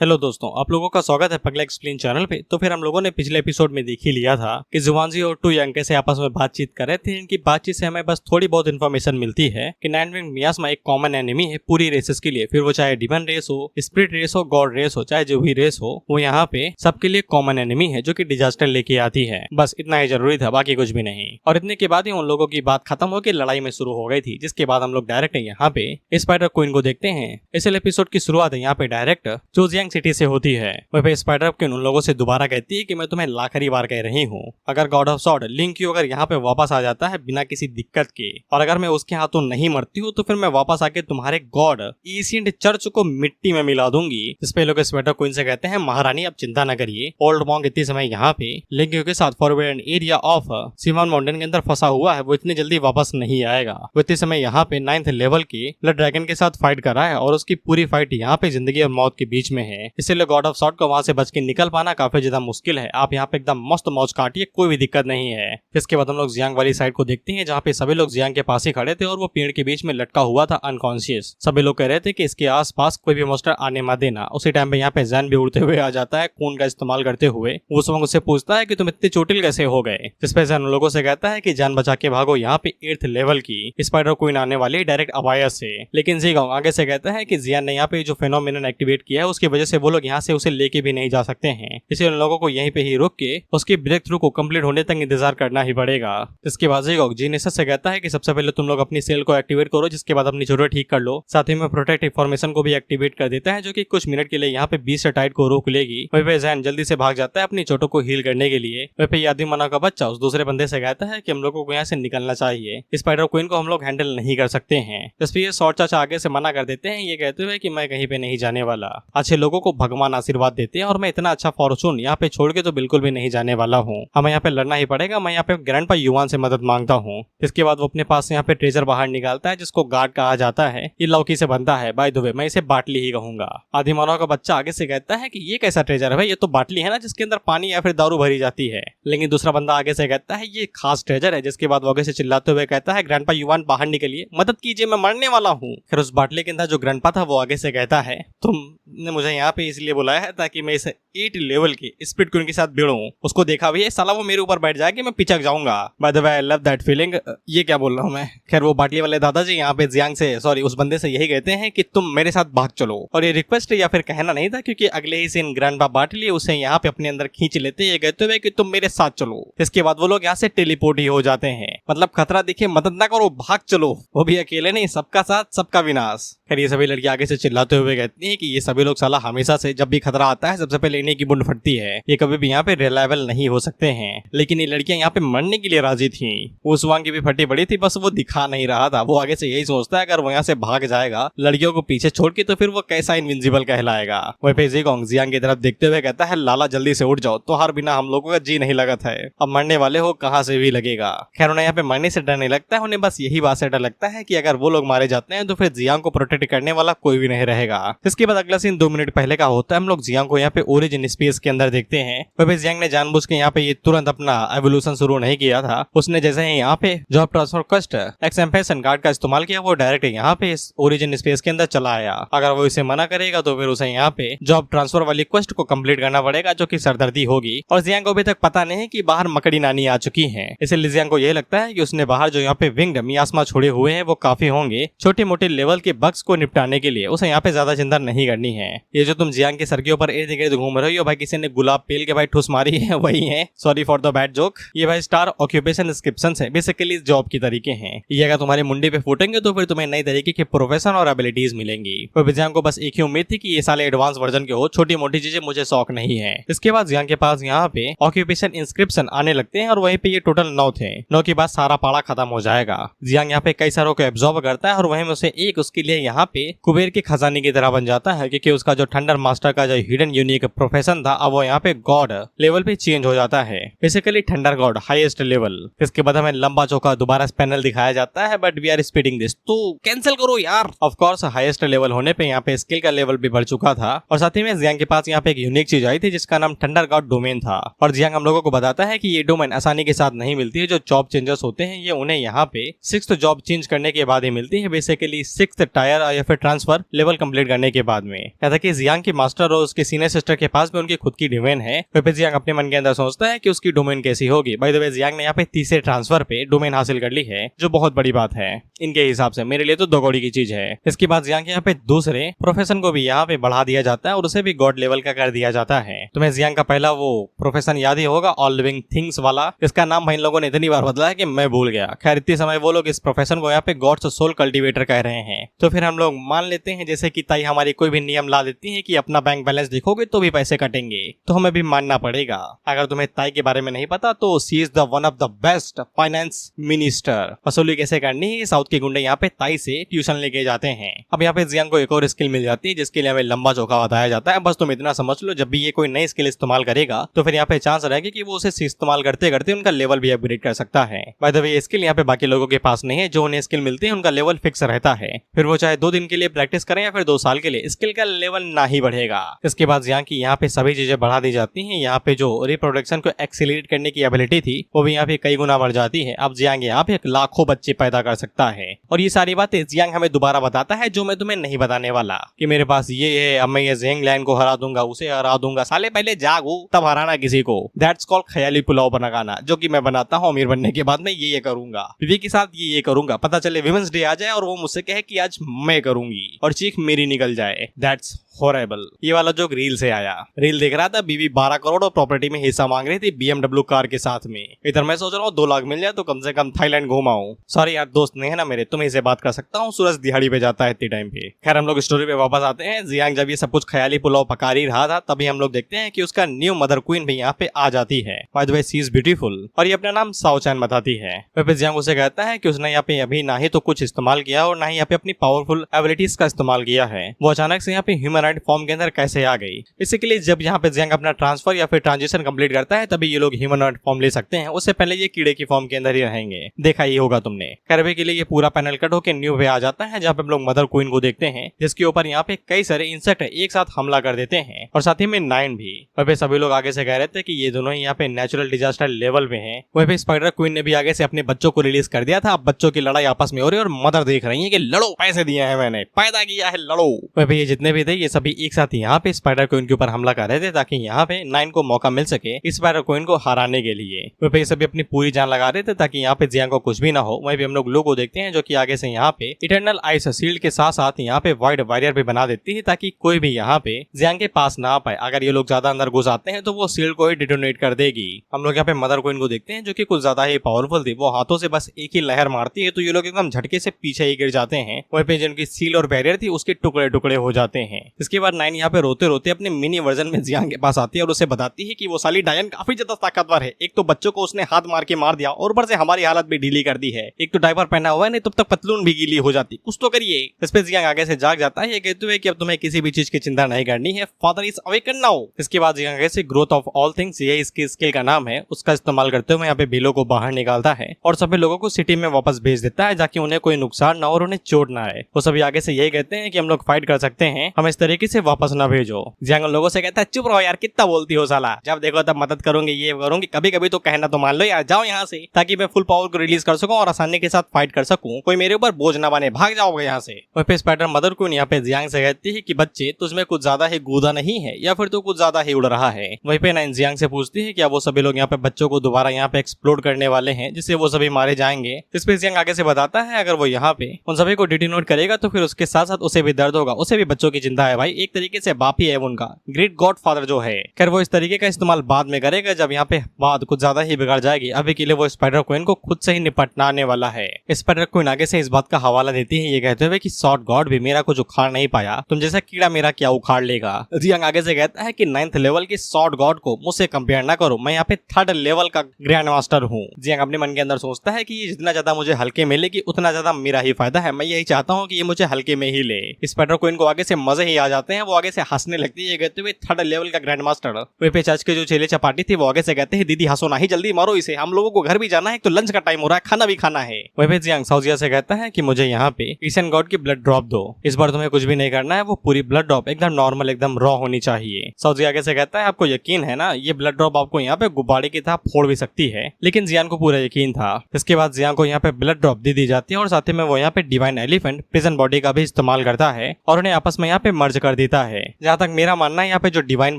Hello दोस्तों, आप लोगों का स्वागत है पगला एक्सप्लेन चैनल पे। तो फिर हम लोगों ने पिछले एपिसोड में देख ही लिया था कि जुवानजी और टू यंग कैसे आपस में बातचीत कर रहे थे। इनकी बातचीत से हमें बस थोड़ी बहुत इन्फॉर्मेशन मिलती है कि नाइन विंग मियास्मा एक कॉमन एनिमी है पूरी रेसेस के लिए। फिर वो चाहे डिमन रेस हो, स्पिरिट रेस हो, गॉड रेस हो, चाहे जो भी रेस हो, वो यहाँ पे सबके लिए कॉमन एनिमी है जो कि डिजास्टर लेके आती है। बस इतना ही जरूरी था, बाकी कुछ भी नहीं। और इतने के बाद ही उन लोगों की बात खत्म होकर लड़ाई में शुरू हो गई थी, जिसके बाद हम लोग डायरेक्ट यहाँ पे स्पाइडर क्वीन को देखते हैं। इस एपिसोड की शुरुआत यहाँ पे डायरेक्ट जोजियांग सिटी से होती है। वह स्पाइडर क्वीन उन लोगों से दोबारा कहती है कि मैं तुम्हें आखिरी बार कह रही हूँ, अगर God of sword link you अगर यहाँ पे वापस आ जाता है बिना किसी दिक्कत के, और अगर मैं उसके हाथों नहीं मरती हूँ, तो फिर मैं वापस आके तुम्हारे गॉड एशियंट चर्च को मिट्टी में मिला दूंगी। इस पे लोग स्पाइडर क्वीन से कहते हैं, महारानी आप चिंता न करिए, ओल्ड मॉन्ग इतने समय यहाँ पे लिंक यू के साथ फॉरवर्ड एरिया ऑफ सिमन माउंटेन के अंदर फंसा हुआ है, वो इतनी जल्दी वापस नहीं आएगा। वो इतने समय यहाँ पे 9th लेवल के ब्लड ड्रैगन के साथ फाइट कर रहा है और उसकी पूरी फाइट यहाँ पे जिंदगी और मौत के बीच में है। इसलिए गॉड ऑफ सॉर्ड को वहां से बच के निकल पाना काफी ज्यादा मुश्किल है। आप यहाँ पे एकदम मस्त मौज काटिए, कोई भी दिक्कत नहीं है। इसके बाद हम लोग जियांग वाली साइड को देखते हैं, जहाँ पे सभी लोग जियांग के पास ही खड़े थे और वो पेड़ के बीच में लटका हुआ था अनकॉन्शियस। सभी लोग कह रहे थे कि इसके आसपास कोई भी मॉन्स्टर आने मत देना। उसी टाइम पे यहाँ पे जैन भी उड़ते हुए आ जाता है खून का इस्तेमाल करते हुए। वो सब उससे पूछता है कि तुम इतने चोटिल कैसे हो गए। इस पे जैन लोगों से कहता है कि जान बचा के भागो, यहाँ पे 8th लेवल की स्पाइडर क्वीन आने वाली डायरेक्ट अवाया से। लेकिन ज़ीगांग आगे से कहता है कि जियान ने यहाँ पे जो फेनोमेनन एक्टिवेट किया है उसकी वजह से वो लोग यहाँ से उसे लेके भी नहीं जा सकते हैं। इसलिए उन लोगों को यहीं पे ही रुक के उसके ब्रेक थ्रू को कंप्लीट होने तक इंतजार करना ही पड़ेगा। इसके बाद ज़ीगांग जीनेसिस से कहता है कि सबसे पहले तुम लोग अपनी सेल को एक्टिवेट करो, जिसके बाद अपनी जरूरत ठीक कर लो। साथ ही में प्रोटेक्ट इंफॉर्मेशन को भी एक्टिवेट कर देता है, जो कि कुछ मिनट के लिए यहाँ पे 20 टाइट को रोक लेगी। वहीं पे जैन जल्दी से भाग जाता है अपनी चोटों को हील करने के लिए। वहीं पे यादी मना का बच्चा उस दूसरे बंदे से कहता है कि हम लोगों को यहाँ से निकलना चाहिए, स्पाइडर क्वीन को हम लोग हैंडल नहीं कर सकते हैं। इसलिए शॉर्ट चाचा आगे से मना कर देते हैं, ये कहते हुए कि मैं कहीं पे नहीं जाने वाला। अच्छे लोगों को भगवान आशीर्वाद देते हैं और मैं इतना अच्छा फॉर्चून यहाँ पे छोड़ के तो बिल्कुल भी नहीं जाने वाला हूँ। हमें यहाँ पे लड़ना ही पड़ेगा। मैं यहाँ पे ग्रैंडपा युवान से मदद मांगता हूँ। इसके बाद वो अपने पास यहाँ पे ट्रेजर बाहर निकालता है, जिसको गार्ड कहा जाता है। ये लौकी से बनता है, बाय द वे मैं इसे बाटली ही कहूंगा। आदि मानव का बच्चा आगे से कहता है कि ये कैसा ट्रेजर है भाई, ये तो बाटली है ना जिसके अंदर पानी या फिर दारू भरी जाती है। लेकिन दूसरा बंदा आगे से कहता है ये खास ट्रेजर है। जिसके बाद वो आगे से चिल्लाते हुए कहता है, ग्रैंडपा युवान बाहर निकलिए, मदद कीजिए, मैं मरने वाला हूँ। फिर उस बाटली के अंदर जो ग्रैंडपा था वो आगे से कहता है, तुमने मुझे यहाँ पे इसलिए बुलाया है ताकि मैं इस 8 लेवल के स्पिरिट क्वीन के साथ भिड़ूं। उसको देखा भी है साला, वो मेरे ऊपर बैठ जाएगी, मैं पिचक जाऊंगा। By the way I love that feeling. ये क्या बोल रहा हूँ मैं। खैर वो बाटली वाले दादाजी यहाँ पे जियांग से सॉरी उस बंदे से यही कहते हैं कि तुम मेरे साथ भाग चलो। और ये रिक्वेस्ट या फिर कहना नहीं था, क्योंकि अगले ही सीन ग्रैंडपा बाटली उसे यहाँ पे अपने अंदर खींच लेते हैं, ये कहते हुए कि तुम मेरे साथ चलो। इसके बाद वो लोग यहाँ से टेलीपोर्ट ही हो जाते हैं। मतलब खतरा दिखे मदद ना करो, भाग चलो, वो भी अकेले नहीं, सबका साथ सबका विनाश। खैर ये सभी लड़की आगे से चिल्लाते हुए कहती है कि ये सभी लोग साला हमेशा से जब भी खतरा आता है सबसे पहले इन्हीं की बुंड फटती है, ये कभी भी यहाँ पे रिलायबल नहीं हो सकते हैं। लेकिन ये लड़कियां यहाँ पे मरने के लिए राजी थी। वो सुवांग की भी फटी बड़ी थी, बस वो दिखा नहीं रहा था। वो आगे से यही सोचता है अगर वो यहाँ से भाग जाएगा लड़कियों को पीछे छोड़ के, तो फिर वो कैसा इनविंसिबल कहलाएगा। वही पे ज़ीगांग जियांग की तरफ देखते हुए कहता है, लाला जल्दी से उठ जाओ, तो हर बिना हम लोगों का जी नहीं लगा था, अब मरने वाले हो कहाँ से भी लगेगा। खैर उन्हें यहाँ पे मरने से डर नहीं लगता है, उन्हें बस यही बात से डर लगता है कि अगर वो लोग मारे जाते हैं तो फिर जियांग को प्रोटेक्ट करने वाला कोई भी नहीं रहेगा। इसके बाद अगला सीन 2 मिनट पहले का होता है। हम लोग जियांग को यहाँ पे ओरिजिन स्पेस के अंदर देखते हैं। वही जियांग ने जानबूझ के यहाँ पे ये तुरंत अपना एवोल्यूशन शुरू नहीं किया था। उसने जैसे ही यहाँ पे जॉब ट्रांसफर क्वेस्ट एक्सएम्पेशन गार्ड का इस्तेमाल किया, वो डायरेक्ट यहाँ पे इस ओरिजिन स्पेस के अंदर चला आया। अगर वो इसे मना करेगा तो फिर उसे यहाँ पे जॉब ट्रांसफर वाली क्वेस्ट को कंप्लीट करना पड़ेगा, जो कि सरदर्दी होगी। और जियांग को अभी तक पता नहीं है कि बाहर मकड़ी नानी आ चुकी है। इसलिए जियांग को यह लगता है कि उसने बाहर जो यहाँ पे विंग्ड मियास्मा छोड़े हुए हैं वो काफी होंगे छोटे मोटे लेवल के बग्स को निपटाने के लिए। उसे यहाँ पे ज्यादा चिंता नहीं करनी है। ये जो तुम जियांग के सर के ऊपर इर्द गिर्द घूम रहे हो भाई, किसी ने गुलाब पेल के भाई ठुस मारी है, वही है। Sorry for the bad joke. ये भाई स्टार ऑक्यूपेशन डिस्क्रिप्शन है, बेसिकली जॉब की तरीके हैं। ये अगर तुम्हारे मुंडे पे फूटेंगे तो फिर तुम्हें नई तरीके के प्रोफेशन और एबिलिटीज मिलेंगी। तो जियांग को बस एक ही उम्मीद थी कि ये साले एडवांस वर्जन के हो, छोटी मोटी चीजें मुझे शौक नहीं है। इसके बाद जियांग के पास यहाँ पे ऑक्यूपेशन इंस्क्रिप्शन आने लगते हैं और वहीं पे ये टोटल 9 थे। 9 के बाद सारा पाड़ा खत्म हो जाएगा। जियांग यहाँ पे कई सारों को एब्जॉर्ब करता है और वहीं में उसे एक उसके लिए यहाँ पे कुबेर के खजाने की तरह बन जाता है, क्योंकि उसका जो थंडर मास्टर का जो हिडन यूनिक प्रोफेशन था अब वो यहाँ पे गॉड लेवल पे चेंज हो जाता है, basically thunder God highest level. इसके बाद हमें लंबा चौका दोबारा पैनल दिखाया जाता है, but we are speeding this, तो कैंसिल करो यार। ऑफ कोर्स हाईएस्ट लेवल होने पे यहाँ पे स्किल का लेवल भी बढ़ चुका था, और साथ ही में जियांग के पास यहाँ पे एक यूनिक चीज आई थी जिसका नाम थंडर गॉड डोमेन था। और जियांग हम लोगों को बताता है कि ये डोमेन आसानी के साथ नहीं मिलती है, जो जॉब चेंजर्स होते हैं ये उन्हें यहाँ पे 6th जॉब चेंज करने के बाद ही मिलती है, बेसिकली 6th टायर या फिर ट्रांसफर लेवल कंप्लीट करने के बाद में। यहाँ तक कि जियांग की मास्टर और उसके सीनियर सिस्टर के पास भी उनकी खुद की डोमेन है, फिर जियांग अपने मन के अंदर सोचता है कि उसकी डोमेन कैसी होगी। बाय द वे जियांग ने यहाँ पे तीसरे ट्रांसफर पे डोमेन हासिल कर ली है, जो बहुत बड़ी बात है इनके हिसाब से, मेरे लिए तो दो कौड़ी की चीज है। इसके बाद जियांग यहाँ पे दूसरे प्रोफेशन को भी यहाँ पे बढ़ा दिया जाता है और उसे भी गॉड लेवल का कर दिया जाता है। तुम्हें जियांग का पहला वो प्रोफेशन याद ही होगा, ऑल लिविंग थिंग्स वाला। इसका नाम भाई लोगों ने इतनी बार बदला है कि मैं भूल गया। खैर इतने समय वो लोग इस प्रोफेशन को यहाँ पे गॉड्स सोल कल्टीवेटर कह रहे हैं। तो फिर हम लोग मान लेते हैं जैसे कि ताई हमारी कोई भी नियम ला देती है कि अपना बैंक बैलेंस देखोगे तो भी पैसे कटेंगे, तो हमें भी मानना पड़ेगा। अगर तुम्हें ताई के बारे में नहीं पता तो she is the one of the best finance minister. वसूली कैसे करनी है साउथ के गुंडे यहाँ पे ताई से ट्यूशन लेके जाते हैं। अब यहाँ पे जियांग को एक और स्किल मिल जाती है जिसके लिए हमें लंबा चौका बताया जाता है। बस तुम इतना समझ लो जब भी ये कोई नई स्किल इस्तेमाल करेगा तो फिर यहाँ पे चांस रहेगा कि वो उसे इस्तेमाल करते करते उनका लेवल भी अपग्रेड कर सकता है। बाय द वे ये स्किल यहाँ पे बाकी लोगों के पास नहीं है, जो उन्हें स्किल मिलती है उनका लेवल फिक्स रहता है, फिर वो चाहे 2 दिन के लिए प्रैक्टिस करें या फिर 2 साल के लिए, स्किल का लेवल ना ही बढ़ेगा। इसके बाद यहाँ पे सभी चीजें बढ़ा दी जाती हैं। यहाँ पे जो रिप्रोडक्शन को एक्सीलरेट करने की एबिलिटी थी वो भी यहाँ पे कई गुना बढ़ जाती है। अब जियांग यहाँ पे लाखों बच्चे पैदा कर सकता है, और ये सारी बातें जियांग हमें दोबारा बताता है जो मैं तुम्हें नहीं बताने वाला, कि मेरे पास ये है, अब मैं ये ज़ेंग लैन को हरा दूंगा, उसे हरा दूंगा। साले पहले जागो तब हराना किसी को। दैट्स कॉल्ड ख्याली पुलाव बनाना, जो कि मैं बनाता हूँ अमीर बनने के बाद में ये करूंगा, बीवी के साथ ये करूंगा, पता चले विमेंस डे आ जाए और वो मुझसे कहे कि आज मैं करूंगी और चीख मेरी निकल जाए। That's horrible. ये वाला जोक रील से आया। रील देख रहा था, बीवी 12 करोड़ और प्रॉपर्टी में हिस्सा मांग रही थी BMW कार के साथ में। इधर मैं सोच रहा हूँ 2 लाख मिल जाए तो कम से कम थाईलैंड घुमाऊं। सॉरी यार दोस्त नहीं है ना मेरे, तुम्हें से बात कर सकता हूँ, सूरज दिहाड़ी पे जाता है इतने टाइम पे। खैर हम लोग स्टोरी पे वापस आते हैं। जियांग जब ये सब कुछ ख्याली पुलाव पका ही रहा था तभी हम लोग देखते हैं कि उसका न्यू मदर क्वीन भी यहाँ पे आ जाती है। By the way she is beautiful, और ये अपना नाम साओ चैन बताती है। फिर जियांग उसे कहता है कि उसने यहाँ पे अभी ना ही तो कुछ इस्तेमाल किया और ना ही यहाँ पे अपनी पावरफुल एबिलिटीज का इस्तेमाल किया है। वो अचानक से यहाँ पे ह्यूमनॉइड फॉर्म के अंदर कैसे आ गई। बेसिकली जब यहाँ पे जियांग अपना ट्रांसफर या फिर ट्रांजिशन कंप्लीट करता है तभी ये लोग ह्यूमनॉइड फॉर्म ले सकते हैं, उससे पहले ये कीड़े की फॉर्म के अंदर ही रहेंगे। देखा ही होगा तुमने। खैर के लिए ये पूरा पैनल कट होकर न्यू पे आ जाता है जहाँ पे हम लोग मदर क्वीन को देखते हैं, जिसके ऊपर यहाँ पे कई सारे इंसेक्ट एक साथ हमला कर देते हैं, और साथ ही में 9 भी। वहीं पे सभी लोग आगे से कह रहे थे कि ये दोनों ही यहाँ पे नेचुरल डिजास्टर लेवल पे हैं। वहीं पे स्पाइडर क्वीन ने भी आगे से अपने बच्चों को रिलीज कर दिया था। अब बच्चों की लड़ाई आपस में हो रही है और मदर देख रही है कि लड़ो, पैसे दिए हैं मैंने, पैदा किया है, लड़ो। वहीं पे ये जितने भी थे ये सभी एक साथ यहाँ पे स्पाइडर क्वीन के ऊपर हमला कर रहे थे ताकि यहाँ पे 9 को मौका मिल सके स्पाइडर क्वीन को हराने के लिए। वहीं पे ये सभी अपनी पूरी जान लगा रहे थे ताकि यहाँ पे जियांग को कुछ भी ना हो। वहीं पे हम लोग को देखते हैं जो कि आगे से यहाँ पे इटर्नल आइस शील्ड के साथ साथ यहाँ पे वाइड बैरियर भी बना देती है ताकि कोई भी यहाँ पे जियांग के पास ना आ पाए। अगर ये लोग ज्यादा अंदर घुस आते हैं तो वो शील्ड को ही डिटोनेट कर देगी। हम लोग यहाँ पे मदर क्वीन को देखते हैं जो कि कुछ ज्यादा ही पावरफुल थी। वो हाथों से बस एक ही लहर मारती है तो ये लोग एकदम झटके से पीछे ही गिर जाते हैं। वहीं पे जिनकी शील्ड और बैरियर थी उसके टुकड़े टुकड़े हो जाते हैं। इसके बाद 9 यहाँ पे रोते रोते अपने मिनी वर्जन में जियांग के पास आती है और उसे बताती है कि वो साली डायन काफी ज्यादा ताकतवर है। एक तो बच्चों को उसने हाथ मार के मार दिया और ऊपर से हमारी हालत भी ढीली कर दी है। एक तो डायपर पहना हुआ है, नहीं तब तक पतलून भी गीली हो जाती, कुछ तो करिए। इस पे जियांग आगे से जाग जाता है, ये कहते हुए कि अब तुम्हें किसी भी चीज की चिंता नहीं करनी है, फादर इज अवेकन नाउ। इसके बाद जियांग आगे से ग्रोथ ऑफ ऑल थिंग्स, ये इसकी स्किल का नाम है, उसका इस्तेमाल करते हुए यहाँ पे बिलो को बाहर निकालता है और सभी लोगों को सिटी में वापस भेज देता है ताकि उन्हें कोई नुकसान ना और उन्हें चोट ना आए। वो सभी आगे से यही कहते हैं कि हम लोग फाइट कर सकते हैं, हम इस तरीके से वापस ना भेजो। जियांग उन लोगों से कहता है चुप रहो यार, कितना बोलती हो साला, जब देखो तब मदद करूंगी, ये करूंगी, कभी कभी तो कहना तो मान लो यार, जाओ यहाँ से ताकि मैं फुल पावर को रिलीज कर सकूं और आसानी के साथ फाइट कर सकूं, कोई मेरे ऊपर बोझ ना बने, भाग जाओगे यहाँ से। वहीं पे स्पाइडर मदर क्वीन यहाँ पे जियांग से कहती है कि बच्चे तुझमें कुछ ज्यादा ही गूदा नहीं है या फिर तू कुछ ज्यादा ही उड़ रहा है। वहीं पे 9 जियांग से पूछती है क्या वो सभी लोग यहाँ पे बच्चों को दोबारा यहाँ पे एक्सप्लोड करने वाले हैं जिससे वो सभी मारे जाएंगे। इस पे जियांग आगे से बताता है अगर वो यहाँ पे उन सभी को डिटोनेट करेगा तो फिर उसके साथ साथ उसे भी दर्द होगा, उसे भी बच्चों की चिंता है भाई, एक तरीके से बाप ही है उनका, ग्रेट गॉड फादर जो है। खैर वो इस तरीके का इस्तेमाल बाद में करेगा जब यहाँ पे बात कुछ ज्यादा ही बिगड़ जाएगी। अभी के लिए वो स्पाइडर क्वीन को खुद से ही निपटना आने वाला है। स्पाइडर क्वीन आगे से इस बात का हवाला देती है ये कहते हुए कि सॉर्ड गॉड भी मेरा कुछ उखाड़ नहीं पाया, तुम जैसा कीड़ा मेरा क्या उखाड़ लेगा। जियांग आगे से कहता है कि 9th लेवल की सॉर्ड गॉड को मुझसे कंपेयर ना करो, मैं यहाँ पे 3rd लेवल का ग्रैंड मास्टर हूँ। जियांग अपने मन के अंदर सोचता है कि ये जितना ज्यादा मुझे हल्के मिलेगी उतना ज्यादा मेरा ही फायदा है, मैं यही चाहता हूँ कि ये मुझे हल्के में ही ले। स्पाइडर क्वीन को आगे से मजे ही आ आ जाते हैं वो आगे से हंसने लगती है, कहते हुए थर्ड लेवल का ग्रैंड मास्टर। वहीं पे चर्च के जो चेले चपाटी थे वो आगे से कहते हैं दीदी हंसो नहीं, जल्दी मारो इसे, हम लोगों को घर भी जाना है, तो लंच का टाइम हो रहा है, खाना भी खाना है। वहीं पे जियांग साउजिया से कहता है कि मुझे यहाँ पे ईशन गॉड की ब्लड ड्रॉप दो, इस बार तुम्हें कुछ भी नहीं करना है, वो पूरी ब्लड ड्रॉप एकदम नॉर्मल एकदम रॉ होनी चाहिए। साउजिया आगे से कहता है आपको यकीन है ना, ये ब्लड ड्रॉप आपको यहाँ पे गुब्बारे की तरह फोड़ भी सकती है। लेकिन जियान को पूरा यकीन था। इसके बाद जियान को यहाँ पे ब्लड ड्रॉप दे दी जाती है और साथ में वो यहाँ पे डिवाइन एलिफेंट प्रिजन बॉडी का भी इस्तेमाल करता है और उन्हें आपस में यहाँ पे मर्ज कर देता है। जहाँ तक मेरा मानना है यहाँ पे जो डिवाइन